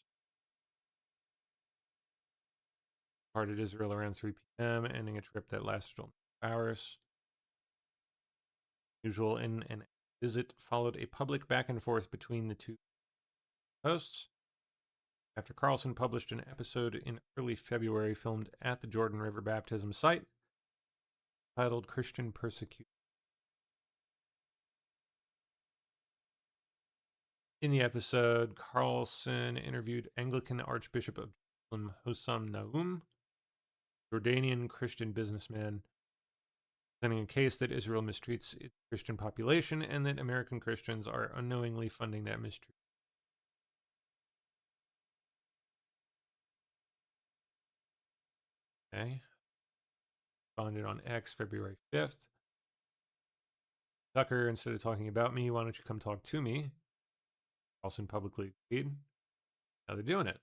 Departed Israel around 3 p.m., ending a trip that lasted 2 hours. Usual in and visit followed a public back and forth between the two hosts. After Carlson published an episode in early February filmed at the Jordan River baptism site titled Christian Persecution. In the episode, Carlson interviewed Anglican Archbishop of Jerusalem Hossam Naum, Jordanian Christian businessman, presenting a case that Israel mistreats its Christian population and that American Christians are unknowingly funding that mistreatment. Okay. Responded on X February 5th. Tucker, instead of talking about me, why don't you come talk to me? Carlson publicly agreed. Now they're doing it.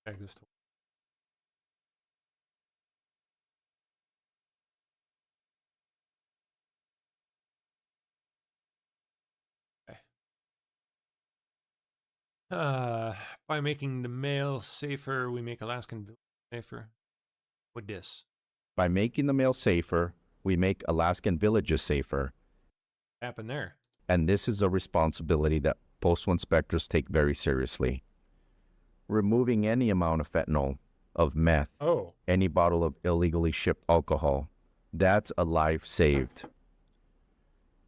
Check this. By making the mail safer, we make Alaskan Village safer. What this? By making the mail safer, we make Alaskan villages safer. Happened there. And this is a responsibility that postal inspectors take very seriously. Removing any amount of fentanyl, of meth, any bottle of illegally shipped alcohol, that's a life saved.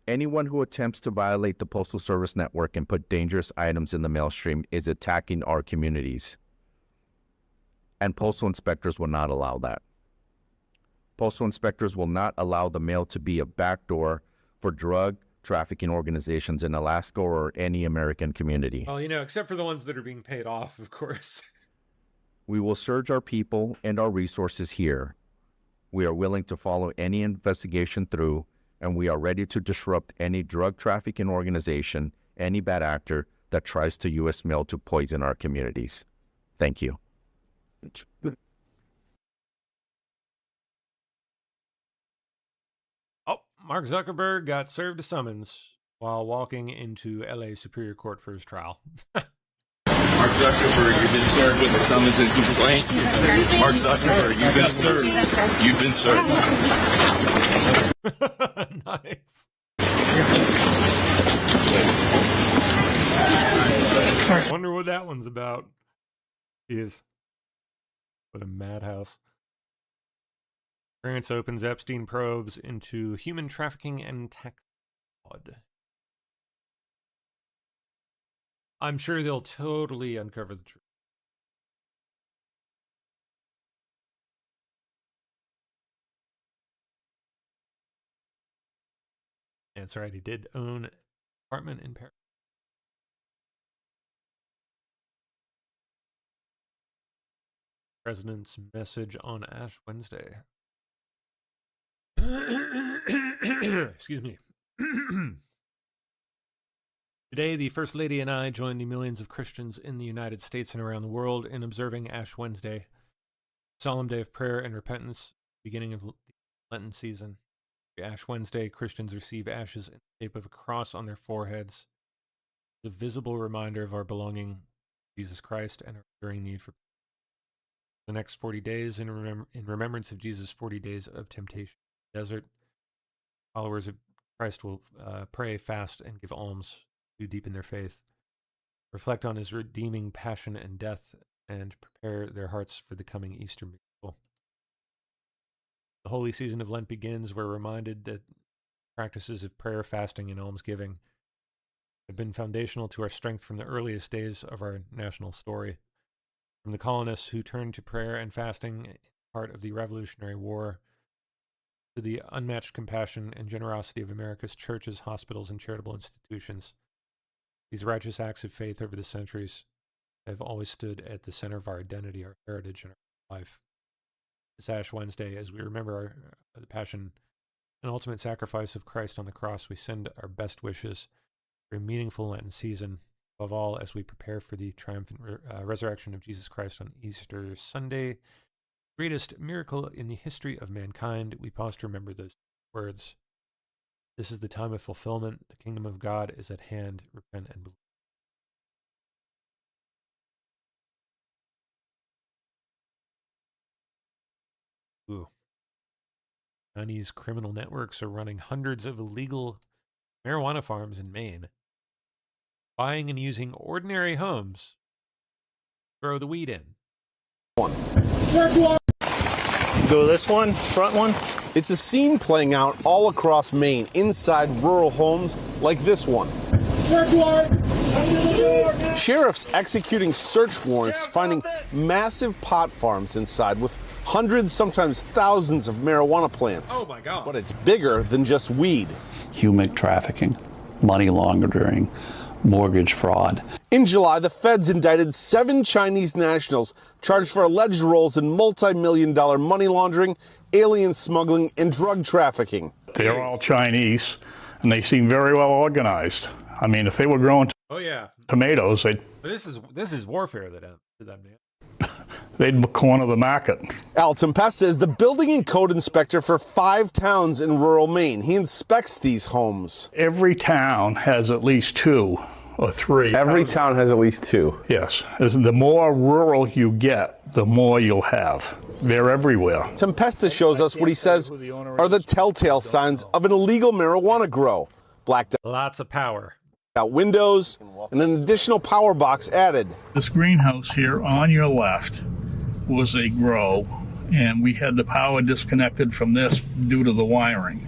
Anyone who attempts to violate the Postal Service network and put dangerous items in the mail stream is attacking our communities. And postal inspectors will not allow that. Postal inspectors will not allow the mail to be a backdoor for drug trafficking organizations in Alaska or any American community. Well, except for the ones that are being paid off, of course. We will surge our people and our resources here. We are willing to follow any investigation through, and we are ready to disrupt any drug trafficking organization, any bad actor that tries to U.S. mail to poison our communities. Thank you. Oh, Mark Zuckerberg got served a summons while walking into LA Superior Court for his trial. Mark Zuckerberg, you've been served with a summons and complaint. Mark Zuckerberg, you've been served. You've been served. Nice. Wonder what that one's about. What a madhouse. France opens Epstein probes into human trafficking and tax fraud. I'm sure they'll totally uncover the truth. That's right, he did own an apartment in Paris. President's message on Ash Wednesday. Excuse me. Today, the First Lady and I join the millions of Christians in the United States and around the world in observing Ash Wednesday, solemn day of prayer and repentance, beginning of the Lenten season. Ash Wednesday, Christians receive ashes in the shape of a cross on their foreheads, the visible reminder of our belonging to Jesus Christ and our enduring need for the next 40 days in remembrance of Jesus' 40 days of temptation in the desert. Followers of Christ will pray, fast, and give alms to deepen their faith, reflect on his redeeming passion and death, and prepare their hearts for the coming Easter miracle. The holy season of Lent begins. We're reminded that practices of prayer, fasting, and almsgiving have been foundational to our strength from the earliest days of our national story. From the colonists who turned to prayer and fasting, part of the Revolutionary War, to the unmatched compassion and generosity of America's churches, hospitals, and charitable institutions. These righteous acts of faith over the centuries have always stood at the center of our identity, our heritage, and our life. This Ash Wednesday, as we remember the passion and ultimate sacrifice of Christ on the cross, we send our best wishes for a meaningful Lenten season, above all as we prepare for the triumphant resurrection of Jesus Christ on Easter Sunday, greatest miracle in the history of mankind. We pause to remember those words. This is the time of fulfillment. The kingdom of God is at hand. Repent and believe. Ooh. Chinese criminal networks are running hundreds of illegal marijuana farms in Maine, buying and using ordinary homes to grow the weed in. Go this one, front one. It's a scene playing out all across Maine, inside rural homes like this one. Sheriffs executing search warrants, finding massive pot farms inside with hundreds, sometimes thousands of marijuana plants. Oh my God. But it's bigger than just weed. Human trafficking, money laundering, mortgage fraud. In July, the feds indicted 7 Chinese nationals charged for alleged roles in multi-million-dollar money laundering, alien smuggling, and drug trafficking. They're all Chinese, and they seem very well organized. I mean, if they were growing tomatoes, This is warfare to them, man. they'd corner the market. Al Tempesta is the building and code inspector for 5 towns in rural Maine. He inspects these homes. Every town has at least 2 or 3. Every town has at least 2. Yes. The more rural you get, the more you'll have. They're everywhere. Tempesta shows us what he says are the telltale signs of an illegal marijuana grow. Blacked out. Lots of power. Out windows and an additional power box added. This greenhouse here on your left was a grow, and we had the power disconnected from this due to the wiring.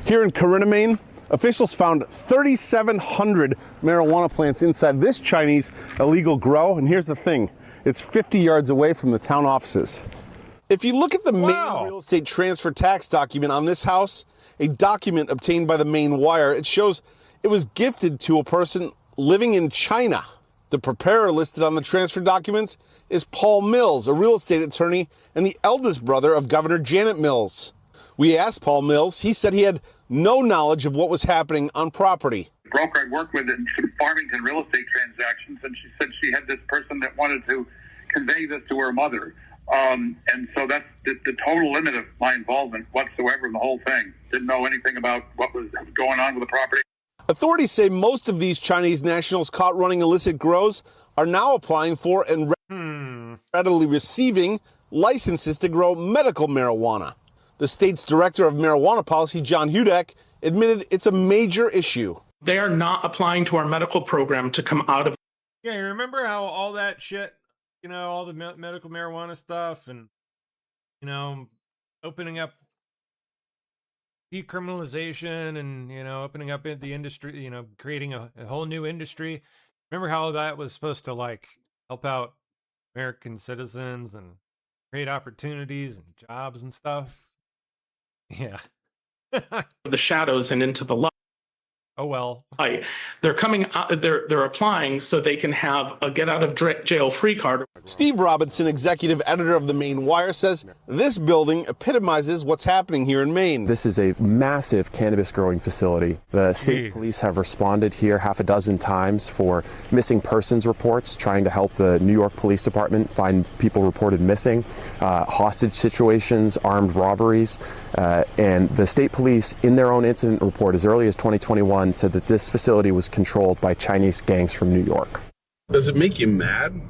Here in Corina, Maine, officials found 3,700 marijuana plants inside this Chinese illegal grow. And here's the thing, it's 50 yards away from the town offices. If you look at the Maine real estate transfer tax document on this house, a document obtained by the Maine Wire, it shows it was gifted to a person living in China. The preparer listed on the transfer documents is Paul Mills, a real estate attorney and the eldest brother of Governor Janet Mills. We asked Paul Mills. He said he had no knowledge of what was happening on property. The broker I worked with in some Farmington real estate transactions, and she said she had this person that wanted to convey this to her mother. And so that's the total limit of my involvement whatsoever in the whole thing. Didn't know anything about what was going on with the property. Authorities say most of these Chinese nationals caught running illicit grows are now applying for and readily receiving licenses to grow medical marijuana. The state's director of marijuana policy, John Hudak, admitted it's a major issue. They are not applying to our medical program to come out of. Yeah, you remember how all that shit, you know, all the medical marijuana stuff and, you know, opening up decriminalization and, you know, opening up the industry, you know, creating a whole new industry. Remember how that was supposed to like help out American citizens and create opportunities and jobs and stuff? Yeah. The shadows and into the light. Oh, well. They're coming out, they're applying so they can have a get out of jail free card. Steve Robinson, executive editor of the Maine Wire, says this building epitomizes what's happening here in Maine. This is a massive cannabis growing facility. The state police have responded here half a dozen times for missing persons reports, trying to help the New York Police Department find people reported missing, hostage situations, armed robberies, and the state police in their own incident report as early as 2021 said that this facility was controlled by Chinese gangs from New York. Does it make you mad?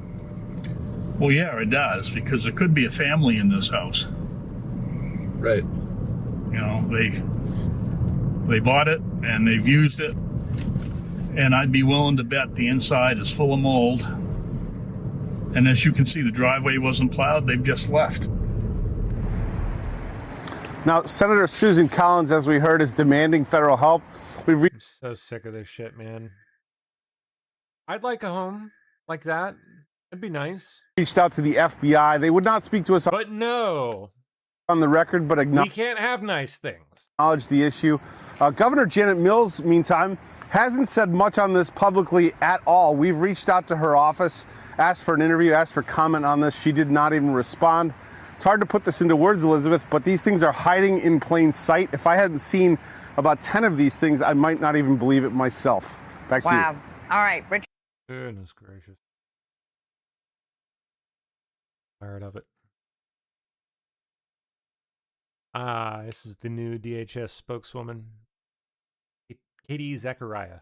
Well, yeah, it does, because there could be a family in this house. Right. You know, they bought it and they've used it, and I'd be willing to bet the inside is full of mold. And as you can see, the driveway wasn't plowed, they've just left. Now, Senator Susan Collins, as we heard, is demanding federal help. I'm so sick of this shit, man. I'd like a home like that. It'd be nice. Reached out to the FBI. They would not speak to us but no. on the record, but we can't have nice things. Acknowledge the issue. Governor Janet Mills, meantime, hasn't said much on this publicly at all. We've reached out to her office, asked for an interview, asked for comment on this. She did not even respond. It's hard to put this into words, Elizabeth, but these things are hiding in plain sight. If I hadn't seen about 10 of these things, I might not even believe it myself. Back to you. Wow. All right, Richard. Goodness gracious. Tired of it. This is the new DHS spokeswoman, Katie Zachariah.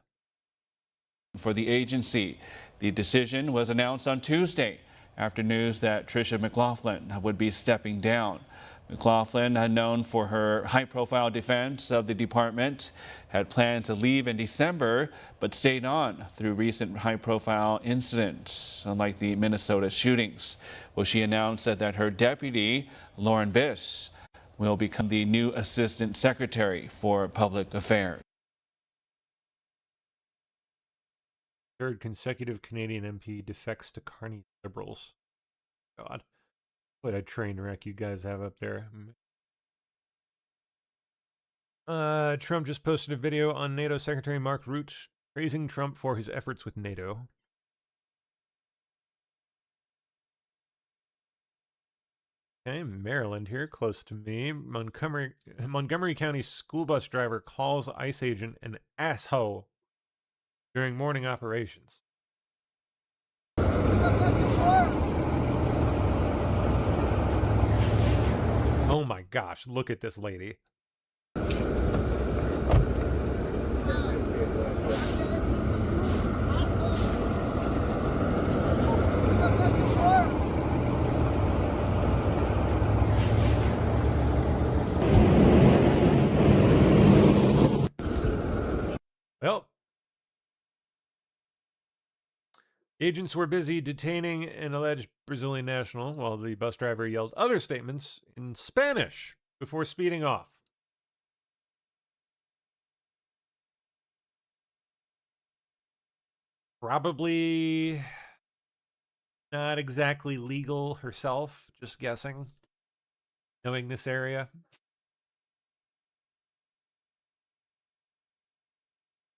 For the agency, the decision was announced on Tuesday after news that Tricia McLaughlin would be stepping down. McLaughlin, known for her high-profile defense of the department, had planned to leave in December, but stayed on through recent high-profile incidents, like the Minnesota shootings. Well, she announced that her deputy, Lauren Biss, will become the new Assistant Secretary for Public Affairs. Third consecutive Canadian MP defects to Carney Liberals. God, what a train wreck you guys have up there. Trump just posted a video on NATO Secretary Mark Rutte praising Trump for his efforts with NATO. Okay, Maryland here, close to me. Montgomery County school bus driver calls ICE agent an asshole during morning operations. Oh my gosh, look at this lady. Agents were busy detaining an alleged Brazilian national while the bus driver yelled other statements in Spanish before speeding off. Probably not exactly legal herself, just guessing, knowing this area.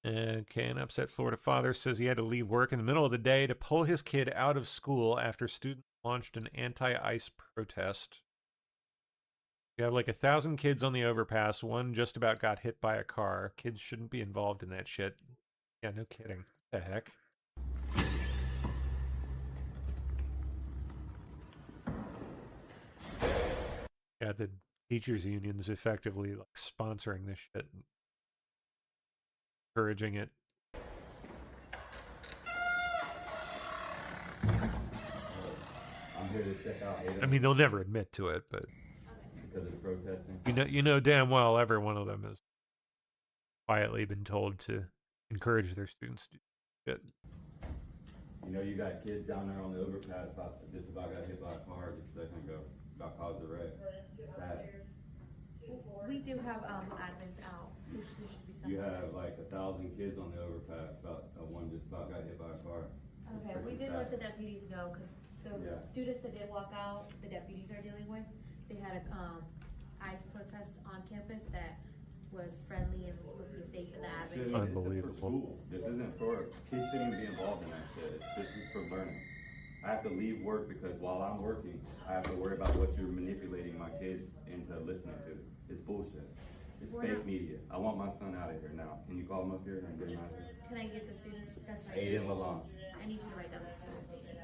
Okay, an upset Florida father says he had to leave work in the middle of the day to pull his kid out of school after students launched an anti-ICE protest. You have like 1,000 kids on the overpass. One just about got hit by a car. Kids shouldn't be involved in that shit. Yeah, no kidding. What the heck? Yeah, the teachers' unions effectively like sponsoring this shit. Encouraging it. I'm here to check out. I mean, they'll never admit to it, but because of protesting. you know damn well every one of them has quietly been told to encourage their students to do shit. You know, you got kids down there on the overpass just about got hit by a car just a second ago. About caused a wreck. Sad. We do have admins out. There should be some. You have like 1,000 kids on the overpass. One just about got hit by a car. Okay, we did let the deputies go because the students that did walk out, the deputies are dealing with. They had a ICE protest on campus that was friendly and was supposed to be safe for the admins. Unbelievable. This isn't for kids shouldn't even be involved in that shit. This is for learning. I have to leave work because while I'm working, I have to worry about what you're manipulating my kids into listening to. It's bullshit. It's fake media. I want my son out of here now. Can you call him up here and get him out of here? Can I get the students? That's right. Aiden Lalonde. I need you to write down the students' name.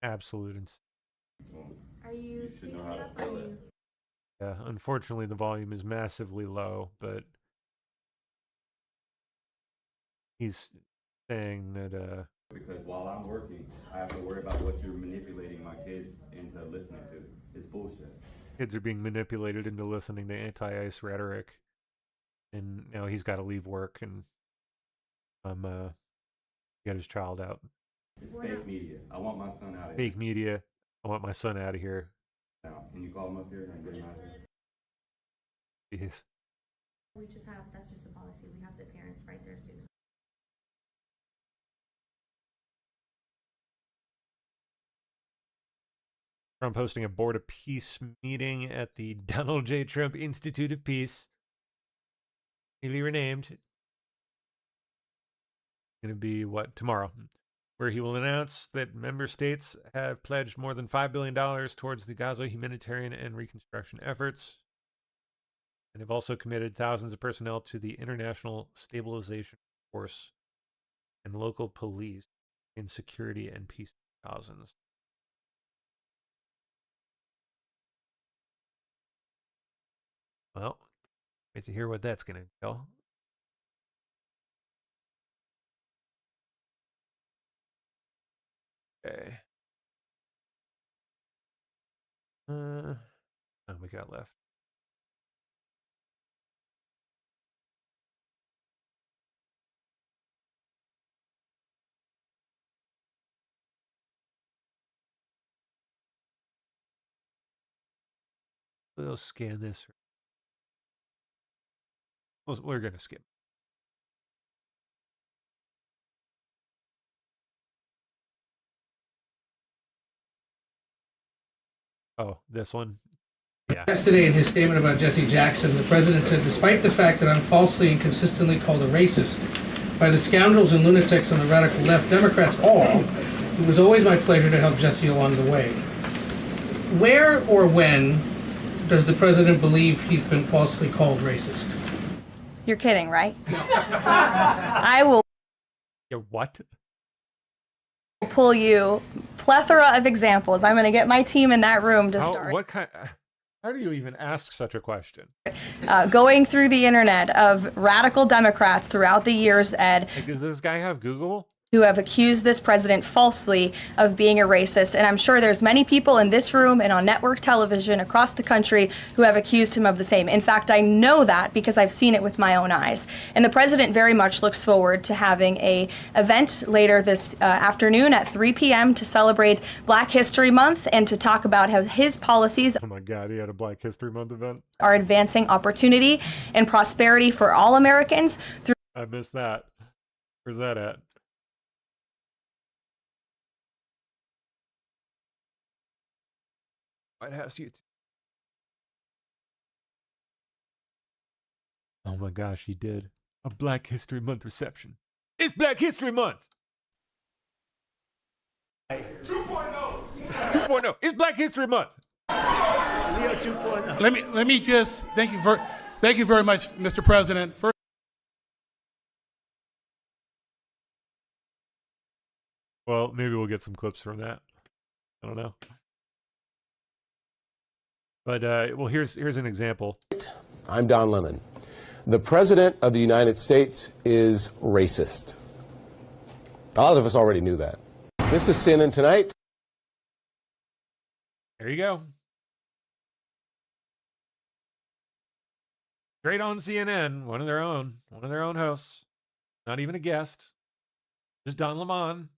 Absolute insanity. Are you should picking know how it to up? spell it. Yeah, unfortunately, the volume is massively low, but he's saying that because while I'm working, I have to worry about what you're manipulating my kids into listening to. It's bullshit. kids are being manipulated into listening to anti-ICE rhetoric, and now he's got to leave work and get his child out. It's fake media. I want my son out of here. Fake media. I want my son out of here. Now, can you call him up here and get him out of here? Jeez. We just have, that's just the policy. We have the parents write their students. Trump hosting a Board of Peace meeting at the Donald J. Trump Institute of Peace. Newly renamed. Going to be, tomorrow? Where he will announce that member states have pledged more than $5 billion towards the Gaza humanitarian and reconstruction efforts, and have also committed thousands of personnel to the International Stabilization Force and local police in security and peace thousands. Well, wait to hear what that's going to entail. Okay. What we got left? We'll scan this. We're going to skip. Oh, this one? Yeah. Yesterday, in his statement about Jesse Jackson, the president said, despite the fact that I'm falsely and consistently called a racist by the scoundrels and lunatics on the radical left, Democrats all, it was always my pleasure to help Jesse along the way. Where or when does the president believe he's been falsely called racist? You're kidding, right? No. I will. Yeah, what? Pull you plethora of examples. I'm going to get my team in that room to start. How do you even ask such a question? Going through the internet of radical Democrats throughout the years, Ed. Like, does this guy have Google? who have accused this president falsely of being a racist. And I'm sure there's many people in this room and on network television across the country who have accused him of the same. In fact, I know that because I've seen it with my own eyes. And the president very much looks forward to having an event later this afternoon at 3 p.m. to celebrate Black History Month and to talk about how his policies Oh my God, he had a Black History Month event. are advancing opportunity and prosperity for all Americans through I missed that. Where's that at? White House YouTube. Oh my gosh, he did a Black History Month reception. It's Black History Month. 2.0. It's Black History Month. Let me just thank you very much, Mr. President. First, well, maybe we'll get some clips from that. I don't know. But well, here's an example. I'm Don Lemon. The President of the United States is racist. A lot of us already knew that. This is CNN Tonight. There you go. Straight on CNN, one of their own hosts. Not even a guest. Just Don Lemon.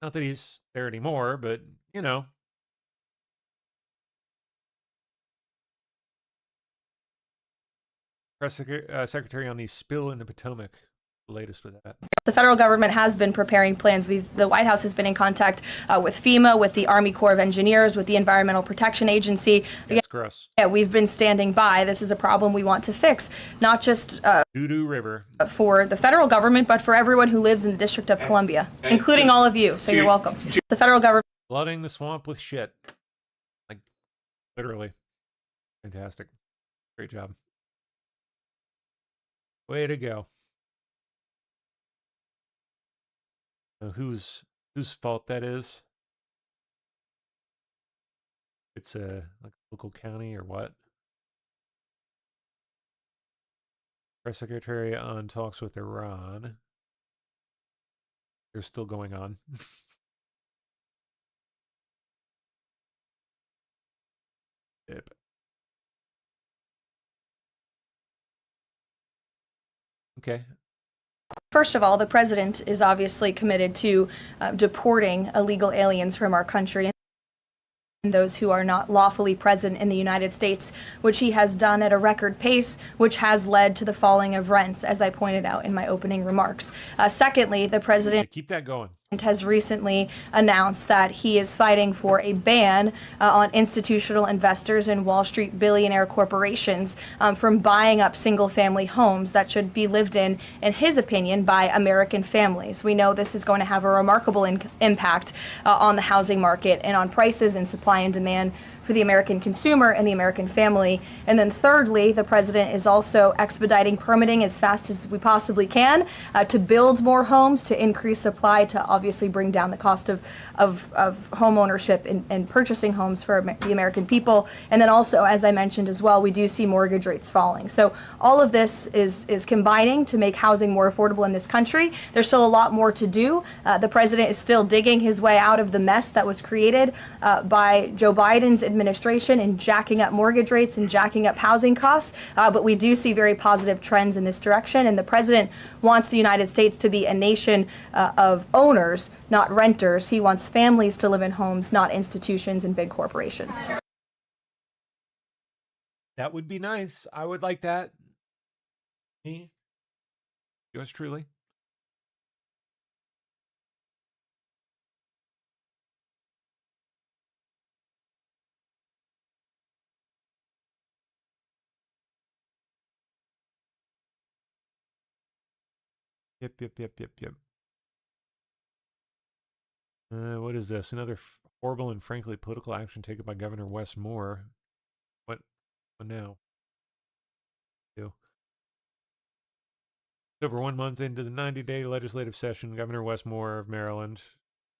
Not that he's there anymore, but you know. Press secretary on the spill in the Potomac. The latest with that. The federal government has been preparing plans. The White House has been in contact with FEMA, with the Army Corps of Engineers, with the Environmental Protection Agency. That's gross. Yeah, we've been standing by. This is a problem we want to fix, not just Doo-doo River for the federal government, but for everyone who lives in the District of Columbia, including all of you. So you're welcome. The federal government flooding the swamp with shit. Like, literally. Fantastic. Great job. Way to go. Now, whose fault that is? It's a like local county or what? Press secretary on talks with Iran. They're still going on. Yep. Okay. First of all, the president is obviously committed to deporting illegal aliens from our country and those who are not lawfully present in the United States, which he has done at a record pace, which has led to the falling of rents, as I pointed out in my opening remarks. Secondly, the president keep that going. Has recently announced that he is fighting for a ban on institutional investors and Wall Street billionaire corporations from buying up single-family homes that should be lived in his opinion, by American families. We know this is going to have a remarkable impact on the housing market and on prices and supply and demand for the American consumer and the American family. And then thirdly, the president is also expediting permitting as fast as we possibly can to build more homes, to increase supply, to obviously bring down the cost of home ownership and purchasing homes for the American people. And then also, as I mentioned as well, we do see mortgage rates falling. So all of this is combining to make housing more affordable in this country. There's still a lot more to do. The president is still digging his way out of the mess that was created by Joe Biden's administration in jacking up mortgage rates and jacking up housing costs. But we do see very positive trends in this direction. And the president wants the United States to be a nation of owners, not renters. He wants families to live in homes, not institutions and big corporations. That would be nice. I would like that. Me? Yours truly. Yep. What is this? Another horrible and frankly political action taken by Governor Wes Moore. What now? Over 1 month into the 90-day legislative session, Governor Wes Moore of Maryland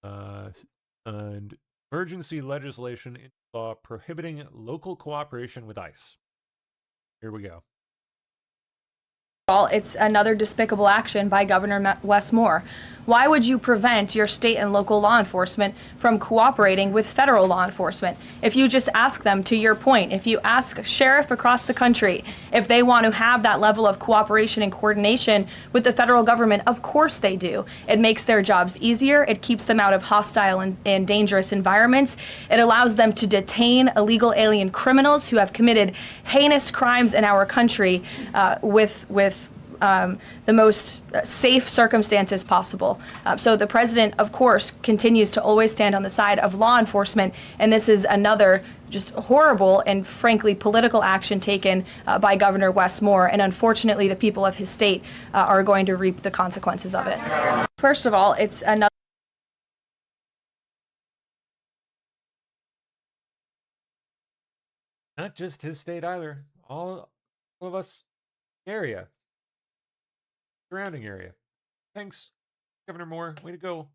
signed emergency legislation into law prohibiting local cooperation with ICE. Here we go. It's another despicable action by Governor Wes Moore. Why would you prevent your state and local law enforcement from cooperating with federal law enforcement? If you just ask them, to your point, if you ask a sheriff across the country if they want to have that level of cooperation and coordination with the federal government, of course they do. It makes their jobs easier. It keeps them out of hostile and dangerous environments. It allows them to detain illegal alien criminals who have committed heinous crimes in our country with the most safe circumstances possible. So the president, of course, continues to always stand on the side of law enforcement, and this is another just horrible and frankly political action taken by Governor Wes Moore, and unfortunately the people of his state are going to reap the consequences of it. First of all, it's another not just his state either, all of us area. Surrounding area. Thanks, Governor Moore. Way to go.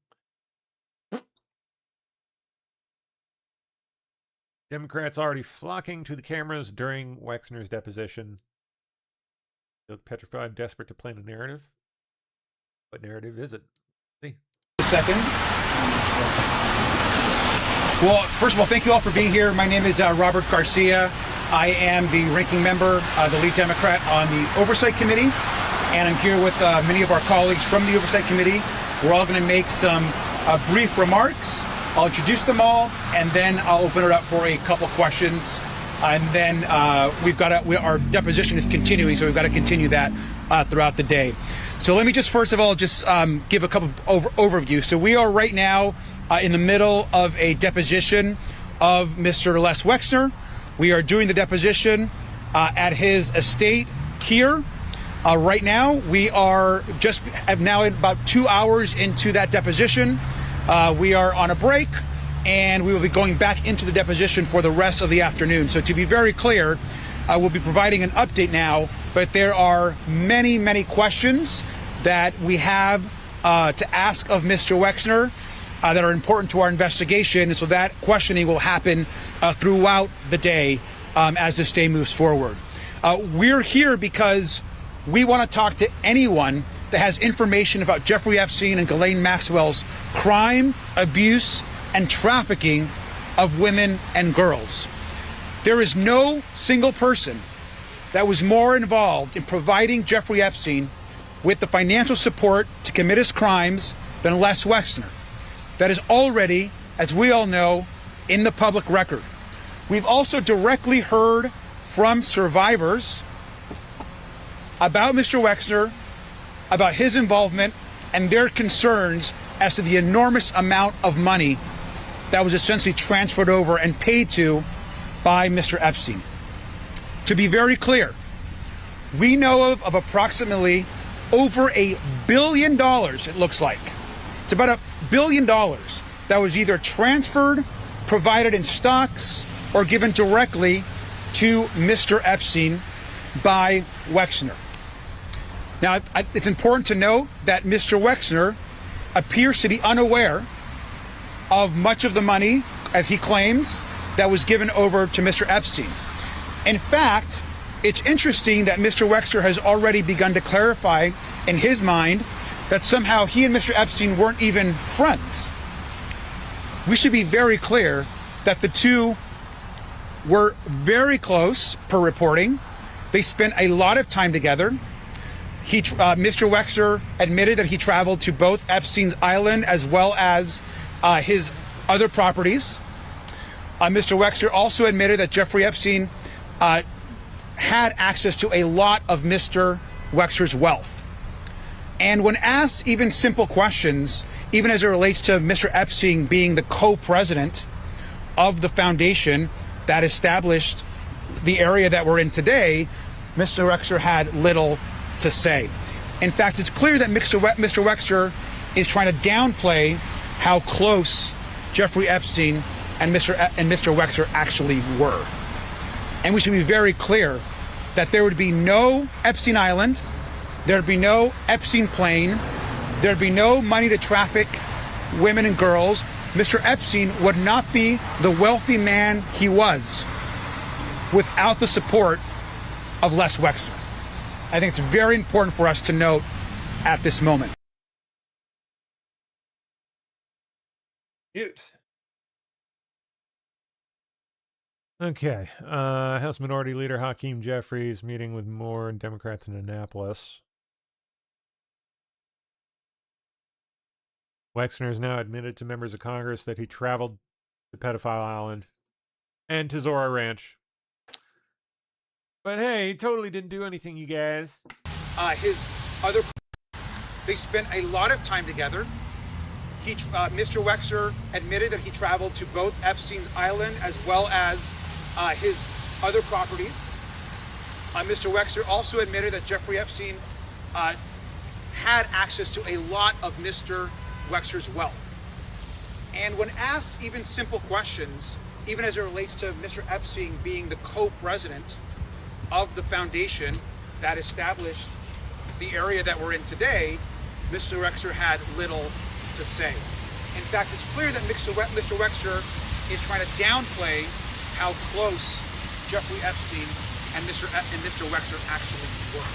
Democrats already flocking to the cameras during Wexner's deposition. They look petrified, desperate to plan a narrative. What narrative is it? See. Second. Well, first of all, thank you all for being here. My name is Robert Garcia. I am the ranking member, the lead Democrat on the Oversight Committee. And I'm here with many of our colleagues from the Oversight Committee. We're all going to make some brief remarks. I'll introduce them all, and then I'll open it up for a couple questions. And then our deposition is continuing, so we've got to continue that throughout the day. So let me just first of all give a couple overview. So we are right now in the middle of a deposition of Mr. Les Wexner. We are doing the deposition at his estate here. Right now, we are now about 2 hours into that deposition. We are on a break, and we will be going back into the deposition for the rest of the afternoon. So to be very clear, we'll be providing an update now, but there are many, many questions that we have to ask of Mr. Wexner that are important to our investigation. And so that questioning will happen throughout the day as this day moves forward. We're here because we want to talk to anyone that has information about Jeffrey Epstein and Ghislaine Maxwell's crime, abuse, and trafficking of women and girls. There is no single person that was more involved in providing Jeffrey Epstein with the financial support to commit his crimes than Les Wexner. That is already, as we all know, in the public record. We've also directly heard from survivors about Mr. Wexner, about his involvement, and their concerns as to the enormous amount of money that was essentially transferred over and paid to by Mr. Epstein. To be very clear, we know of approximately over $1 billion, it looks like. It's about $1 billion that was either transferred, provided in stocks, or given directly to Mr. Epstein by Wexner. Now, it's important to note that Mr. Wexner appears to be unaware of much of the money, as he claims, that was given over to Mr. Epstein. In fact, it's interesting that Mr. Wexner has already begun to clarify in his mind that somehow he and Mr. Epstein weren't even friends. We should be very clear that the two were very close per reporting. They spent a lot of time together. Mr. Wexner admitted that he traveled to both Epstein's island as well as his other properties. Mr. Wexner also admitted that Jeffrey Epstein had access to a lot of Mr. Wexner's wealth. And when asked even simple questions, even as it relates to Mr. Epstein being the co-president of the foundation that established the area that we're in today, Mr. Wexner had little to say. In fact, it's clear that Mr. Wexner is trying to downplay how close Jeffrey Epstein and Mr. Wexner actually were. And we should be very clear that there would be no Epstein Island, there would be no Epstein plane, there would be no money to traffic women and girls. Mr. Epstein would not be the wealthy man he was without the support of Les Wexner. I think it's very important for us to note at this moment. Cute. Okay. House Minority Leader Hakeem Jeffries meeting with more Democrats in Annapolis. Wexner has now admitted to members of Congress that he traveled to Pedophile Island and to Zora Ranch. But hey, he totally didn't do anything, you guys. They spent a lot of time together. Mr. Wexner admitted that he traveled to both Epstein's Island as well as his other properties. Mr. Wexner also admitted that Jeffrey Epstein had access to a lot of Mr. Wexner's wealth. And when asked even simple questions, even as it relates to Mr. Epstein being the co-president of the foundation that established the area that we're in today, Mr. Wexner had little to say. In fact, it's clear that Mr. Wexner is trying to downplay how close Jeffrey Epstein and Mr. Wexner actually were.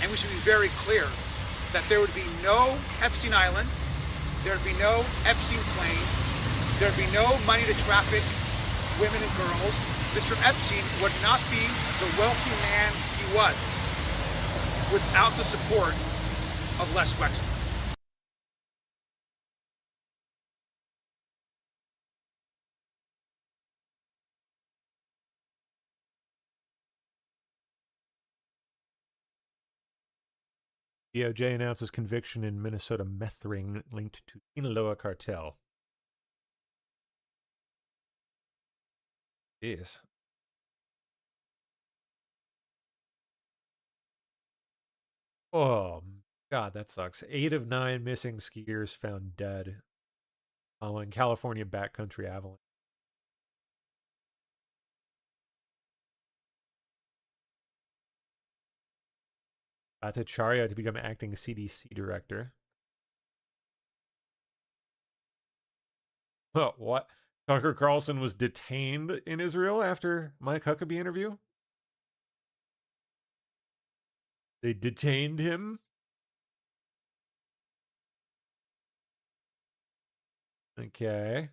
And we should be very clear that there would be no Epstein Island, there would be no Epstein plane, there would be no money to traffic women and girls. Mr. Epstein would not be the wealthy man he was without the support of Les Wexner. DOJ announces conviction in Minnesota meth ring linked to Sinaloa cartel. Jeez. Oh, God, that sucks. 8 of 9 missing skiers found dead following California backcountry avalanche. Bhattacharya to become acting CDC director. Oh, what? Tucker Carlson was detained in Israel after Mike Huckabee interview? They detained him? Okay.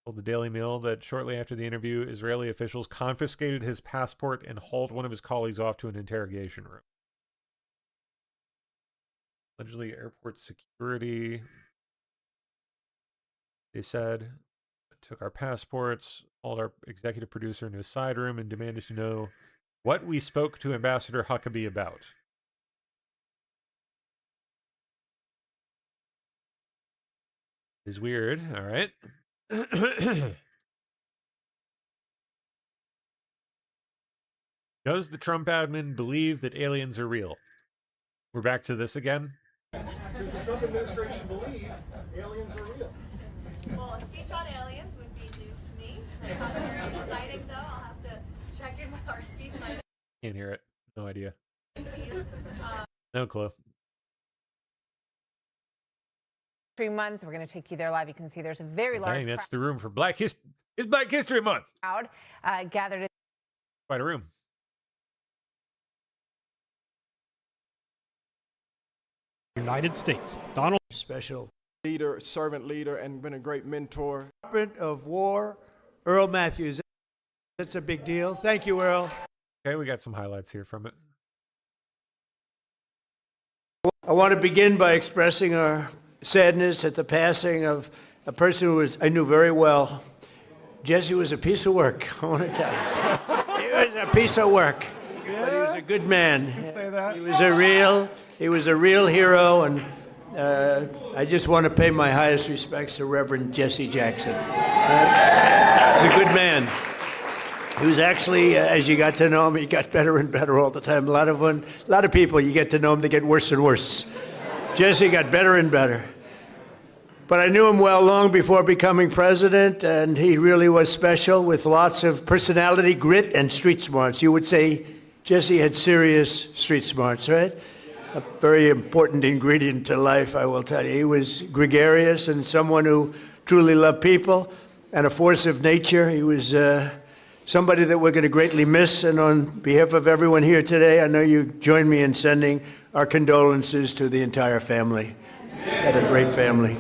Told the Daily Mail that shortly after the interview, Israeli officials confiscated his passport and hauled one of his colleagues off to an interrogation room. Allegedly, airport security, they said, took our passports, hauled our executive producer into a side room, and demanded to know what we spoke to Ambassador Huckabee about. Is weird, all right. Does the Trump admin believe that aliens are real? We're back to this again. Does the Trump administration believe aliens are real? Well, a speech on aliens would be news to me. It's not very exciting, though. I'll have to check in with our speech writer. Can't hear it. No idea. No clue. Month. We're going to take you there live. You can see there's a very large Dang, that's the room for Black History. It's Black History Month. Crowd gathered. Quite a room. United States. Donald. Special leader, servant leader, and been a great mentor. Department of War, Earl Matthews. That's a big deal. Thank you, Earl. Okay, we got some highlights here from it. I want to begin by expressing our sadness at the passing of a person who I knew very well. Jesse was a piece of work, I want to tell you. He was a piece of work, but he was a good man. You can say that. He was a real hero, and I just want to pay my highest respects to Reverend Jesse Jackson. He's a good man. He was actually, as you got to know him, he got better and better all the time. A lot of people, you get to know them, they get worse and worse. Jesse got better and better. But I knew him well long before becoming president, and he really was special with lots of personality, grit, and street smarts. You would say Jesse had serious street smarts, right? A very important ingredient to life, I will tell you. He was gregarious and someone who truly loved people and a force of nature. He was somebody that we're going to greatly miss. And on behalf of everyone here today, I know you join me in sending our condolences to the entire family. Had a great family.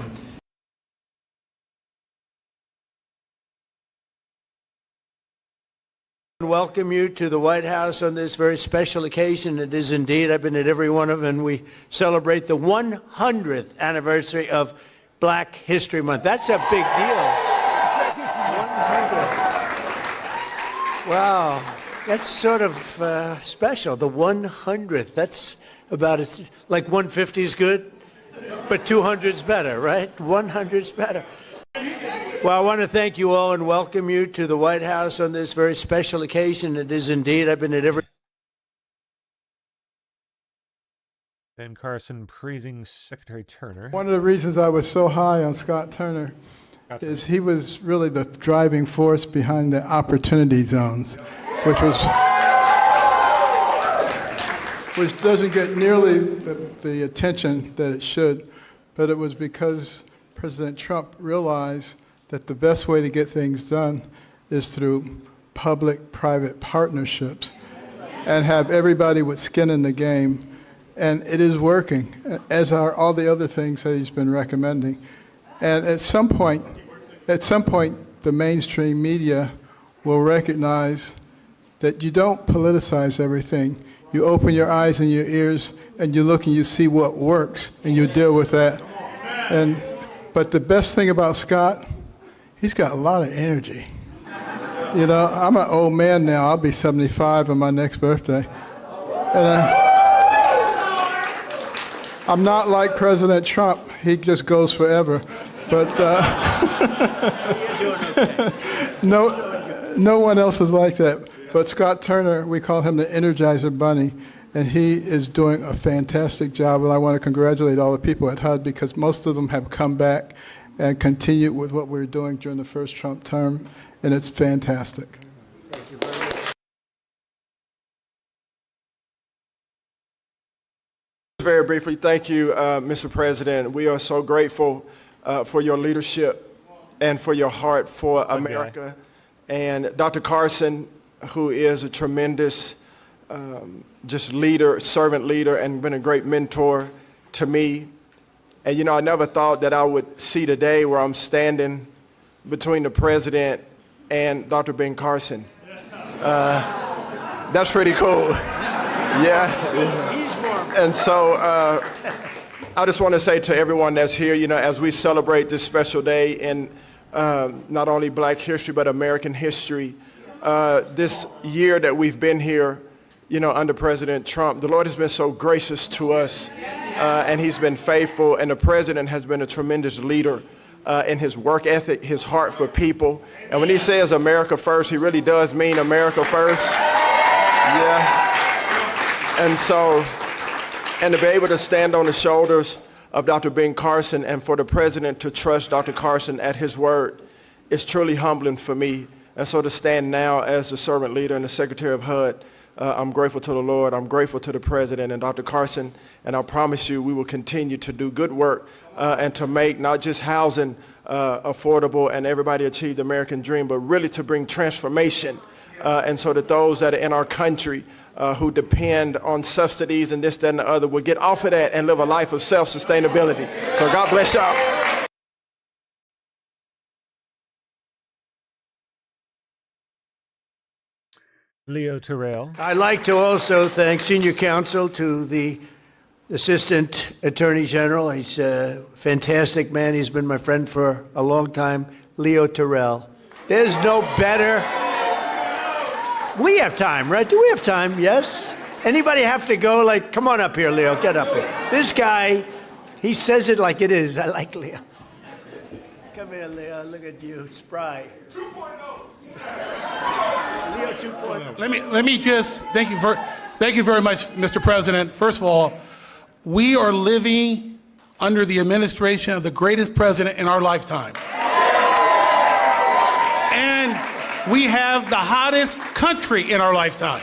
Welcome you to the White House on this very special occasion. It is indeed. I've been at every one of them, and we celebrate the 100th anniversary of Black History Month. That's a big deal. 100. Wow, that's sort of special. The 100th. That's about as like 150 is good, but 200 is better, right? 100 is better. Well, I want to thank you all and welcome you to the White House on this very special occasion. It is indeed. I've been at every... Ben Carson praising Secretary Turner. One of the reasons I was so high on Scott Turner is he was really the driving force behind the opportunity zones, which doesn't get nearly the attention that it should, but it was because President Trump realized that the best way to get things done is through public-private partnerships and have everybody with skin in the game. And it is working, as are all the other things that he's been recommending. And at some point, the mainstream media will recognize that you don't politicize everything. You open your eyes and your ears, and you look and you see what works, and you deal with that. But the best thing about Scott, he's got a lot of energy. You know, I'm an old man now. I'll be 75 on my next birthday. And I'm not like President Trump. He just goes forever. But no one else is like that. But Scott Turner, we call him the Energizer Bunny, and he is doing a fantastic job. And I want to congratulate all the people at HUD because most of them have come back and continued with what we were doing during the first Trump term, and it's fantastic. Thank you very much. Very briefly, thank you, Mr. President. We are so grateful for your leadership and for your heart for America. And Dr. Carson, who is a tremendous just leader, servant leader, and been a great mentor to me. And, you know, I never thought that I would see the day where I'm standing between the president and Dr. Ben Carson. That's pretty cool. Yeah. And so I just want to say to everyone that's here, you know, as we celebrate this special day in not only Black history, but American history, this year that we've been here, you know, under President Trump, the Lord has been so gracious to us, and he's been faithful, and the president has been a tremendous leader in his work ethic, his heart for people. And when he says America first, he really does mean America first. Yeah. And so, and to be able to stand on the shoulders of Dr. Ben Carson and for the president to trust Dr. Carson at his word is truly humbling for me. And so to stand now as the servant leader and the secretary of HUD, I'm grateful to the Lord. I'm grateful to the president and Dr. Carson. And I promise you we will continue to do good work and to make not just housing affordable and everybody achieve the American dream, but really to bring transformation. And so that those that are in our country who depend on subsidies and this, that, and the other will get off of that and live a life of self-sustainability. So God bless y'all. Leo Terrell. I'd like to also thank senior counsel to the Assistant Attorney General. He's a fantastic man. He's been my friend for a long time, Leo Terrell. There's no better. We have time, right? Do we have time? Yes? Anybody have to go? Like, come on up here, Leo. Get up here. This guy, he says it like it is. I like Leo. Come here, Leo. Look at you. Spry. 2.0. Leo 2.0. Let me just thank you very much, Mr. President. First of all, we are living under the administration of the greatest president in our lifetime. And we have the hottest country in our lifetime.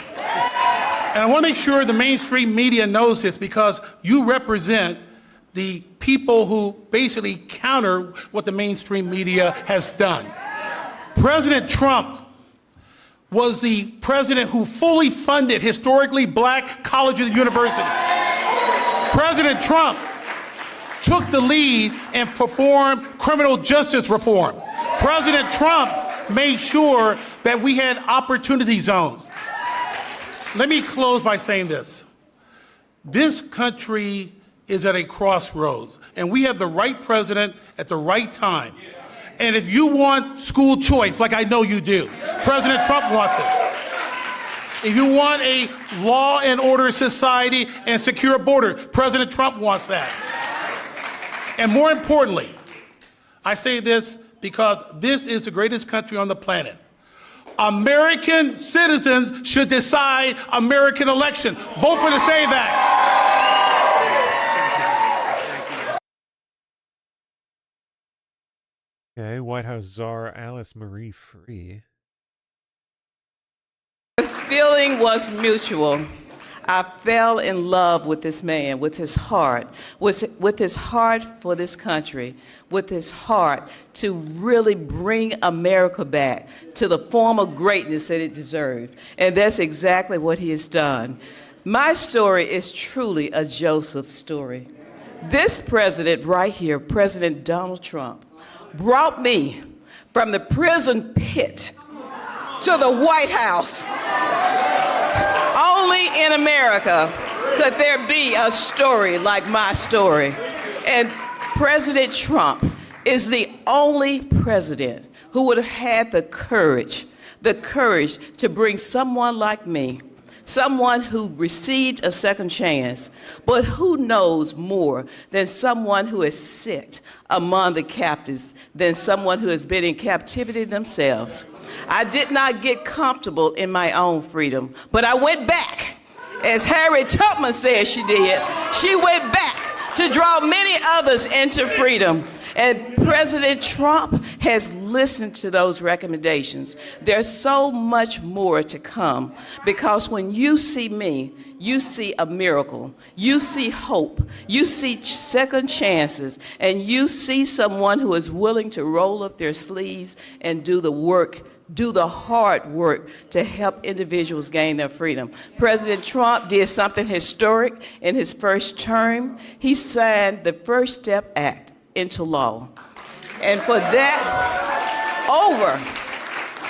And I want to make sure the mainstream media knows this because you represent the people who basically counter what the mainstream media has done. President Trump was the president who fully funded historically black colleges and universities. President Trump took the lead and performed criminal justice reform. President Trump made sure that we had opportunity zones. Let me close by saying this. This country is at a crossroads, and we have the right president at the right time. And if you want school choice, like I know you do, President Trump wants it. If you want a law and order society and secure border, President Trump wants that. And more importantly, I say this because this is the greatest country on the planet. American citizens should decide American election. Vote for the SAVE Act. Okay, White House czar Alice Marie Free. The feeling was mutual. I fell in love with this man, with his heart, with his heart for this country, with his heart to really bring America back to the form of greatness that it deserved. And that's exactly what he has done. My story is truly a Joseph story. This president right here, President Donald Trump, brought me from the prison pit to the White House. Only in America could there be a story like my story. And President Trump is the only president who would have had the courage to bring someone like me, someone who received a second chance, but who knows more than someone who has sit among the captives, than someone who has been in captivity themselves. I did not get comfortable in my own freedom, but I went back, as Harriet Tubman said she did. She went back to draw many others into freedom. And President Trump has listened to those recommendations. There's so much more to come, because when you see me, you see a miracle, you see hope, you see second chances, and you see someone who is willing to roll up their sleeves and do the work, do the hard work to help individuals gain their freedom. President Trump did something historic in his first term. He signed the First Step Act into law. And for that,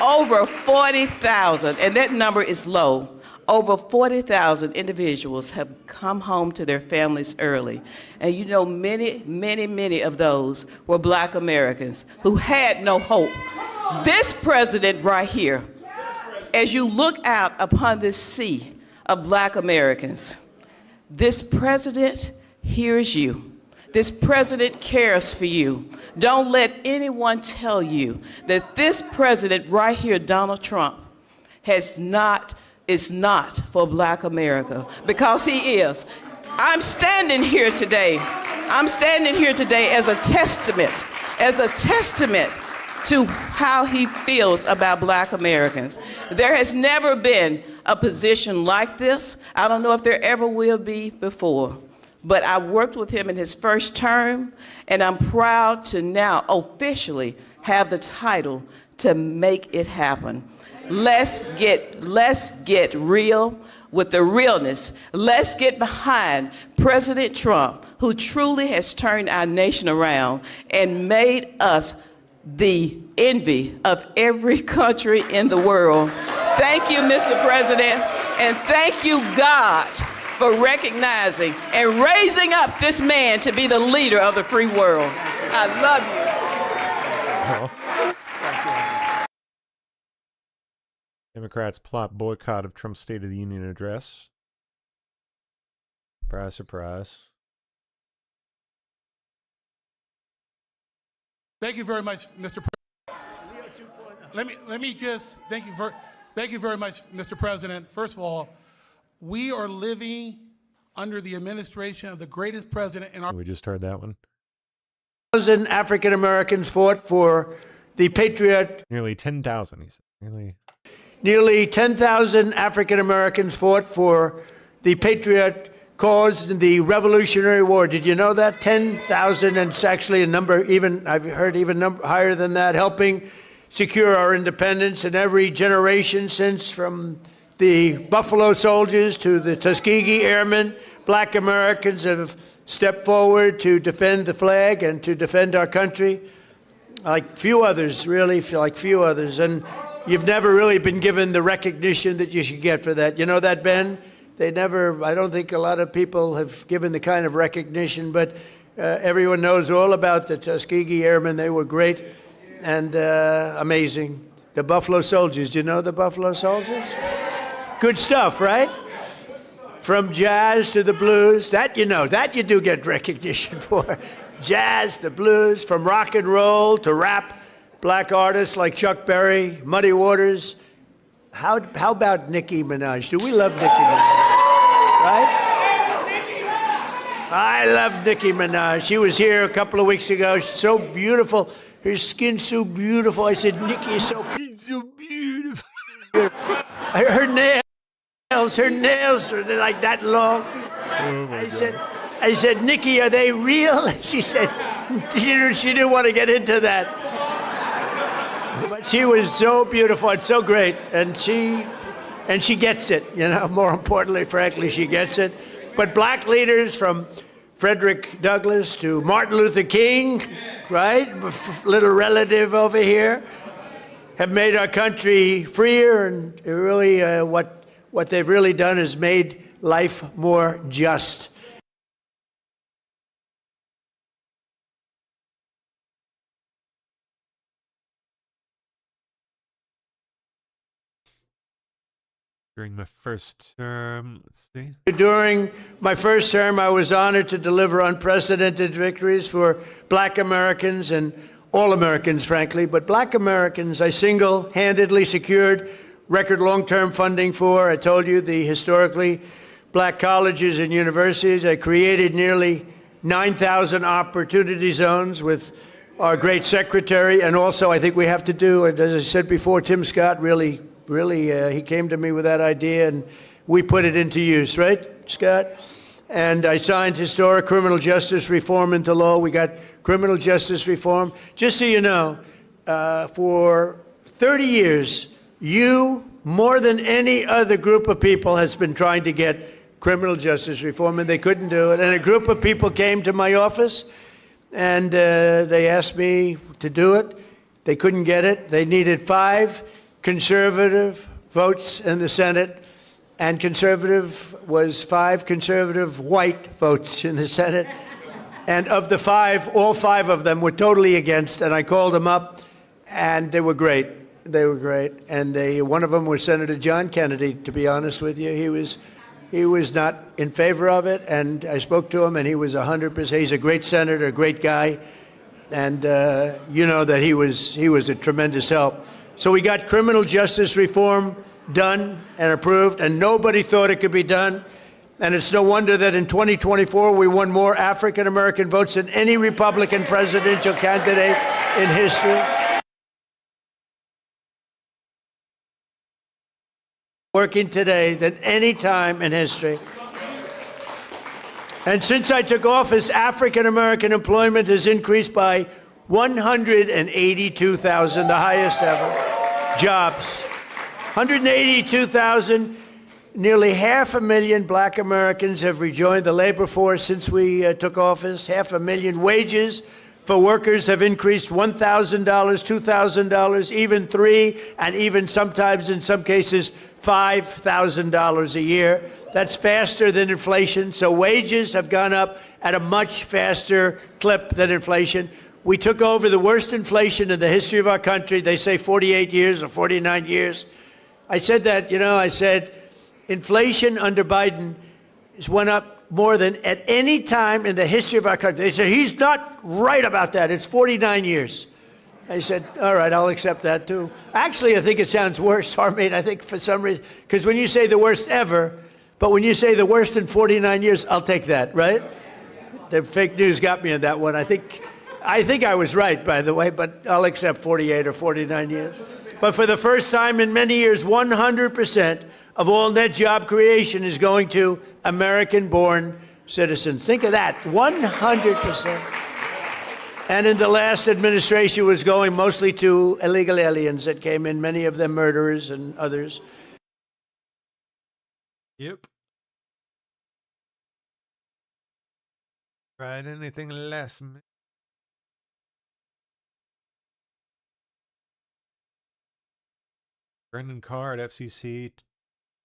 over 40,000, and that number is low, over 40,000 individuals have come home to their families early. And you know, many of those were Black Americans who had no hope. This president right here, as you look out upon this sea of Black Americans, this president hears you. This president cares for you. Don't let anyone tell you that this president right here, Donald Trump, is not for Black America, because he is. I'm standing here today as a testament to how he feels about Black Americans. There has never been a position like this. I don't know if there ever will be before. But I worked with him in his first term, and I'm proud to now officially have the title to make it happen. Let's get real with the realness. Let's get behind President Trump, who truly has turned our nation around and made us the envy of every country in the world. Thank you, Mr. President, and thank you, God, for recognizing and raising up this man to be the leader of the free world. I love you. Democrats plot boycott of Trump's State of the Union address. Surprise, surprise. Thank you very much, Mr. President. Let me just thank you very much, Mr. President. First of all, we are living under the administration of the greatest president in our... We just heard that one. 1,000 African Americans fought for the Patriot. Nearly 10,000, he said. Nearly 10,000 African Americans fought for the Patriot cause in the Revolutionary War. Did you know that? 10,000, and it's actually a number, even I've heard even higher than that, helping secure our independence in every generation since, from the Buffalo Soldiers to the Tuskegee Airmen. Black Americans have stepped forward to defend the flag and to defend our country like few others, really, like few others. And you've never really been given the recognition that you should get for that. You know that, Ben? I don't think a lot of people have given the kind of recognition, but everyone knows all about the Tuskegee Airmen. They were great and amazing. The Buffalo Soldiers. Do you know the Buffalo Soldiers? Good stuff, right? From jazz to the blues. That you do get recognition for. Jazz, the blues, from rock and roll to rap. Black artists like Chuck Berry, Muddy Waters. How about Nicki Minaj? Do we love Nicki Minaj? Right? I love Nicki Minaj. She was here a couple of weeks ago. She's so beautiful. Her skin's so beautiful. I said, Nicki is so beautiful. Her nails are like that long. I said, Nicki, are they real? She said, she didn't want to get into that. But she was so beautiful and so great, and she gets it. More importantly, frankly, she gets it. But black leaders, from Frederick Douglass to Martin Luther King, right, little relative over here, have made our country freer, and really, what they've really done is made life more just. During my first term, let's see. During my first term, I was honored to deliver unprecedented victories for black Americans and all Americans, frankly. But black Americans, I single-handedly secured record long-term funding for. I told you, the historically black colleges and universities. I created nearly 9,000 opportunity zones with our great secretary. And also, I think we have to do, and as I said before, Tim Scott really, he came to me with that idea, and we put it into use, right, Scott? And I signed historic criminal justice reform into law. We got criminal justice reform. Just so you know, for 30 years, you, more than any other group of people, has been trying to get criminal justice reform, and they couldn't do it. And a group of people came to my office, and they asked me to do it. They couldn't get it. They needed 5 conservative votes in the Senate, and conservative was 5 conservative white votes in the Senate. And of the 5, all 5 of them were totally against, and I called them up, and they were great. They were great. And one of them was Senator John Kennedy, to be honest with you. He was not in favor of it, and I spoke to him, and he was 100%. He's a great senator, a great guy, and you know that he was a tremendous help. So we got criminal justice reform done and approved, and nobody thought it could be done. And it's no wonder that in 2024 we won more African-American votes than any Republican presidential candidate in history. Working today than any time in history. And since I took office, African-American employment has increased by 182,000, the highest ever. Jobs. 182,000. Nearly 500,000 black Americans have rejoined the labor force since we took office. 500,000 wages for workers have increased $1,000, $2,000, even $3,000, and even sometimes, in some cases, $5,000 a year. That's faster than inflation. So wages have gone up at a much faster clip than inflation. We took over the worst inflation in the history of our country. They say 48 years or 49 years. I said that, I said inflation under Biden has went up more than at any time in the history of our country. They said, he's not right about that. It's 49 years. I said, all right, I'll accept that too. Actually, I think it sounds worse, Harmeet. I think for some reason, because when you say the worst ever, but when you say the worst in 49 years, I'll take that, right? The fake news got me on that one. I think I was right, by the way, but I'll accept 48 or 49 years. But for the first time in many years, 100% of all net job creation is going to American-born citizens. Think of that, 100%. And in the last administration was going mostly to illegal aliens that came in, many of them murderers and others. Yep. Tried anything less. Brendan Carr at FCC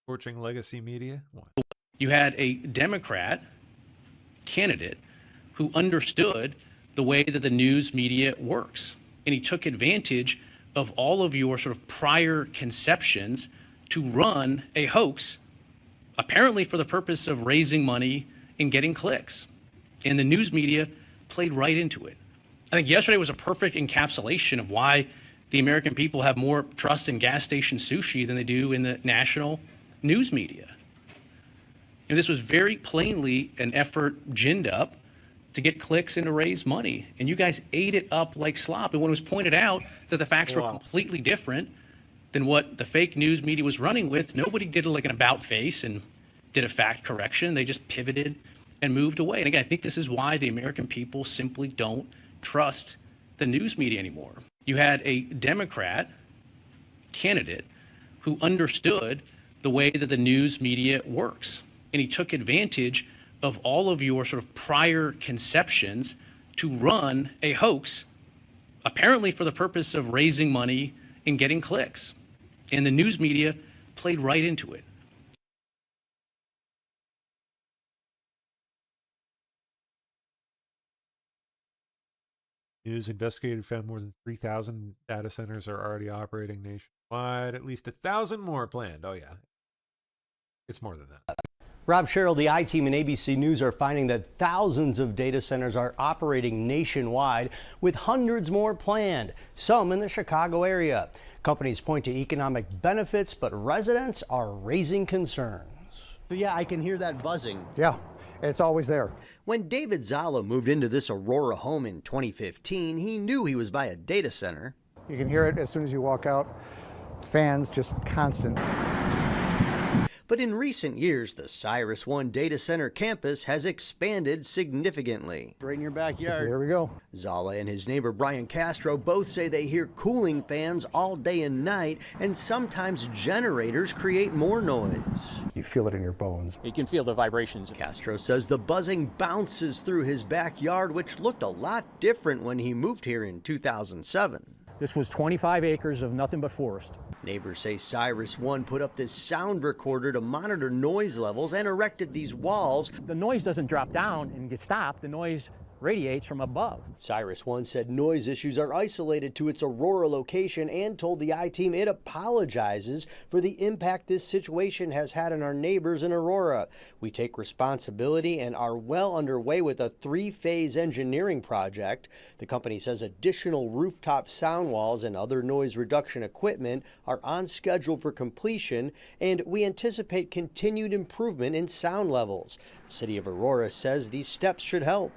torching legacy media. What? You had a Democrat candidate who understood the way that the news media works. And he took advantage of all of your sort of prior conceptions to run a hoax, apparently for the purpose of raising money and getting clicks. And the news media played right into it. I think yesterday was a perfect encapsulation of why the American people have more trust in gas station sushi than they do in the national news media. And this was very plainly an effort ginned up to get clicks and to raise money. And you guys ate it up like slop. And when it was pointed out that the facts were completely different than what the fake news media was running with, nobody did like an about face and did a fact correction. They just pivoted and moved away. And again, I think this is why the American people simply don't trust the news media anymore. You had a Democrat candidate who understood the way that the news media works. And he took advantage of all of your sort of prior conceptions to run a hoax, apparently for the purpose of raising money and getting clicks. And the news media played right into it. News investigated found more than 3,000 data centers are already operating nationwide. At least 1,000 more planned. Oh, yeah. It's more than that. Rob Sherrill, the I-Team and ABC News are finding that thousands of data centers are operating nationwide, with hundreds more planned, some in the Chicago area. Companies point to economic benefits, but residents are raising concerns. Yeah, I can hear that buzzing. Yeah, it's always there. When David Zala moved into this Aurora home in 2015, he knew he was by a data center. You can hear it as soon as you walk out. Fans just constant. But in recent years, the Cyrus One data center campus has expanded significantly. Right in your backyard. Here we go. Zala and his neighbor Brian Castro both say they hear cooling fans all day and night, and sometimes generators create more noise. You feel it in your bones. You can feel the vibrations. Castro says the buzzing bounces through his backyard, which looked a lot different when he moved here in 2007. This was 25 acres of nothing but forest. Neighbors say Cyrus One put up this sound recorder to monitor noise levels and erected these walls. The noise doesn't drop down and get stopped. The noise radiates from above. Cyrus One said noise issues are isolated to its Aurora location and told the I-Team it apologizes for the impact this situation has had on our neighbors in Aurora. We take responsibility and are well underway with a 3-phase engineering project. The company says additional rooftop sound walls and other noise reduction equipment are on schedule for completion, and we anticipate continued improvement in sound levels. The City of Aurora says these steps should help.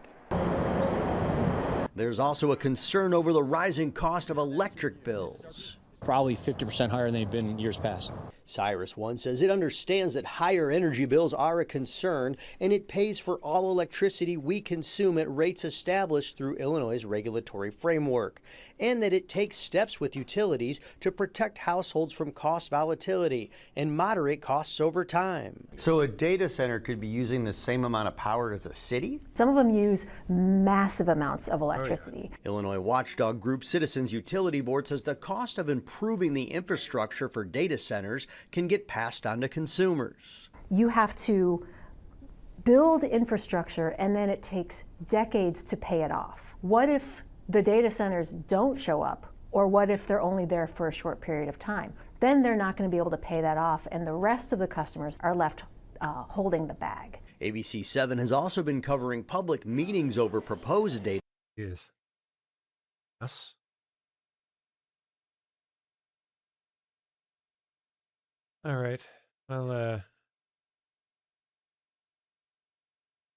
There's also a concern over the rising cost of electric bills. Probably 50% higher than they've been in years past. Cyrus One says it understands that higher energy bills are a concern, and it pays for all electricity we consume at rates established through Illinois' regulatory framework, and that it takes steps with utilities to protect households from cost volatility and moderate costs over time. So a data center could be using the same amount of power as a city? Some of them use massive amounts of electricity. Illinois watchdog group Citizens Utility Board says the cost of improving the infrastructure for data centers can get passed on to consumers. You have to build infrastructure and then it takes decades to pay it off. What if the data centers don't show up, or what if they're only there for a short period of time? Then they're not going to be able to pay that off, and the rest of the customers are left holding the bag. ABC 7 has also been covering public meetings over proposed data. Yes. Yes. All right. Well,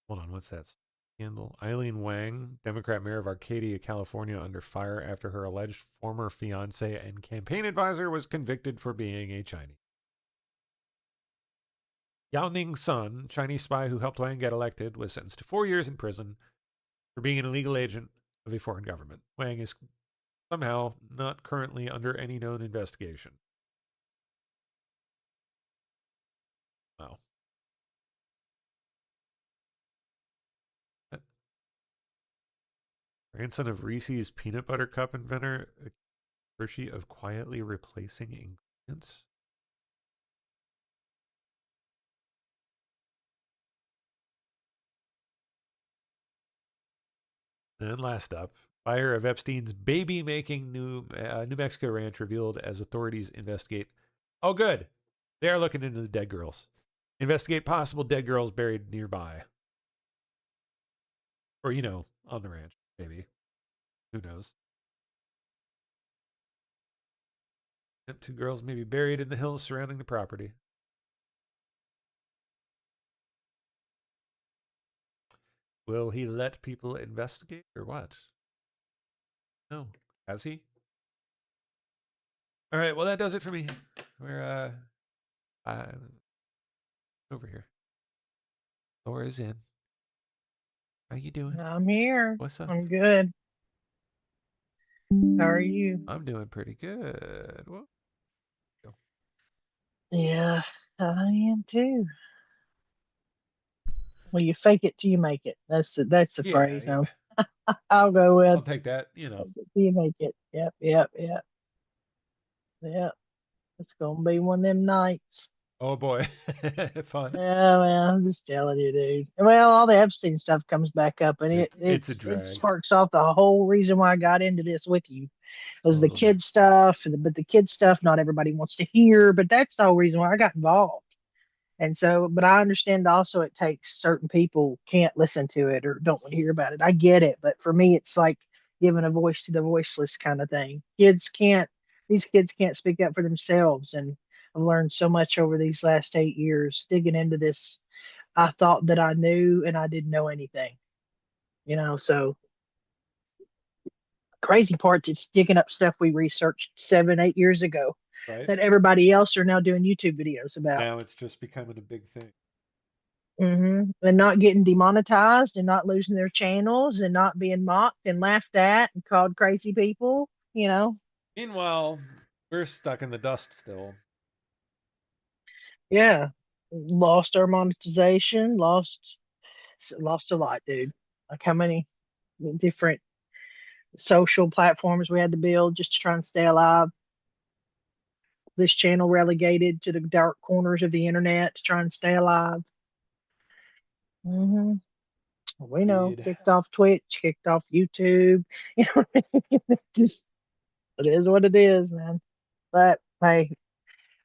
hold on. What's that scandal? Eileen Wang, Democrat mayor of Arcadia, California, under fire after her alleged former fiance and campaign advisor was convicted for being a Chinese. Yao Ning Sun, Chinese spy who helped Wang get elected, was sentenced to 4 years in prison for being an illegal agent of a foreign government. Wang is somehow not currently under any known investigation. Wow. Grandson of Reese's peanut butter cup inventor, Hershey of quietly replacing ingredients. And last up, buyer of Epstein's baby-making New Mexico ranch revealed as authorities investigate. Oh, good. They are looking into the dead girls. Investigate possible dead girls buried nearby. Or, on the ranch, maybe. Who knows? Yep, 2 girls may be buried in the hills surrounding the property. Will he let people investigate or what? No. Has he? All right, well, that does it for me. We're over here. Laura's in. How you doing? I'm here. What's up? I'm good. How are you? I'm doing pretty good. Whoa. Yeah, I am too. Well, you fake it till you make it. That's the Yeah, phrase. yeah. I'll go with. I'll take that, Fake it till you make it. Yep. It's gonna be one of them nights. Oh boy. Fun. Yeah, well, I'm just telling you, dude. Well, all the Epstein stuff comes back up, and It's a drag. it sparks off the whole reason why I got into this with you. Was the kid stuff, but the kid stuff, not everybody wants to hear, but that's the whole reason why I got involved. And so, but I understand also it takes certain people can't listen to it or don't want to hear about it. I get it, but for me, it's like giving a voice to the voiceless kind of thing. These kids can't speak up for themselves, and I've learned so much over these last 8 years digging into this. I thought that I knew, and I didn't know anything. So crazy part is digging up stuff we researched 7-8 years ago. Right. That everybody else are now doing YouTube videos about. Now it's just becoming a big thing. And not getting demonetized and not losing their channels and not being mocked and laughed at and called crazy people, Meanwhile, we're stuck in the dust still. Yeah. Lost our monetization, lost a lot, dude. Like how many different social platforms we had to build just to try and stay alive. This channel relegated to the dark corners of the internet to try and stay alive. We know. Indeed. Kicked off Twitch, kicked off YouTube. It is what it is, man. But hey,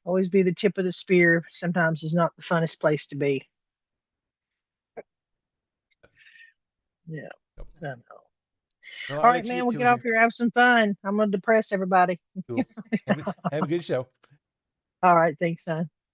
always be the tip of the spear. Sometimes is not the funnest place to be. Yeah, I know. Well, All right, man. We'll get off here. Have some fun. I'm gonna depress everybody. Cool. Have a good show. All right. Thanks, son.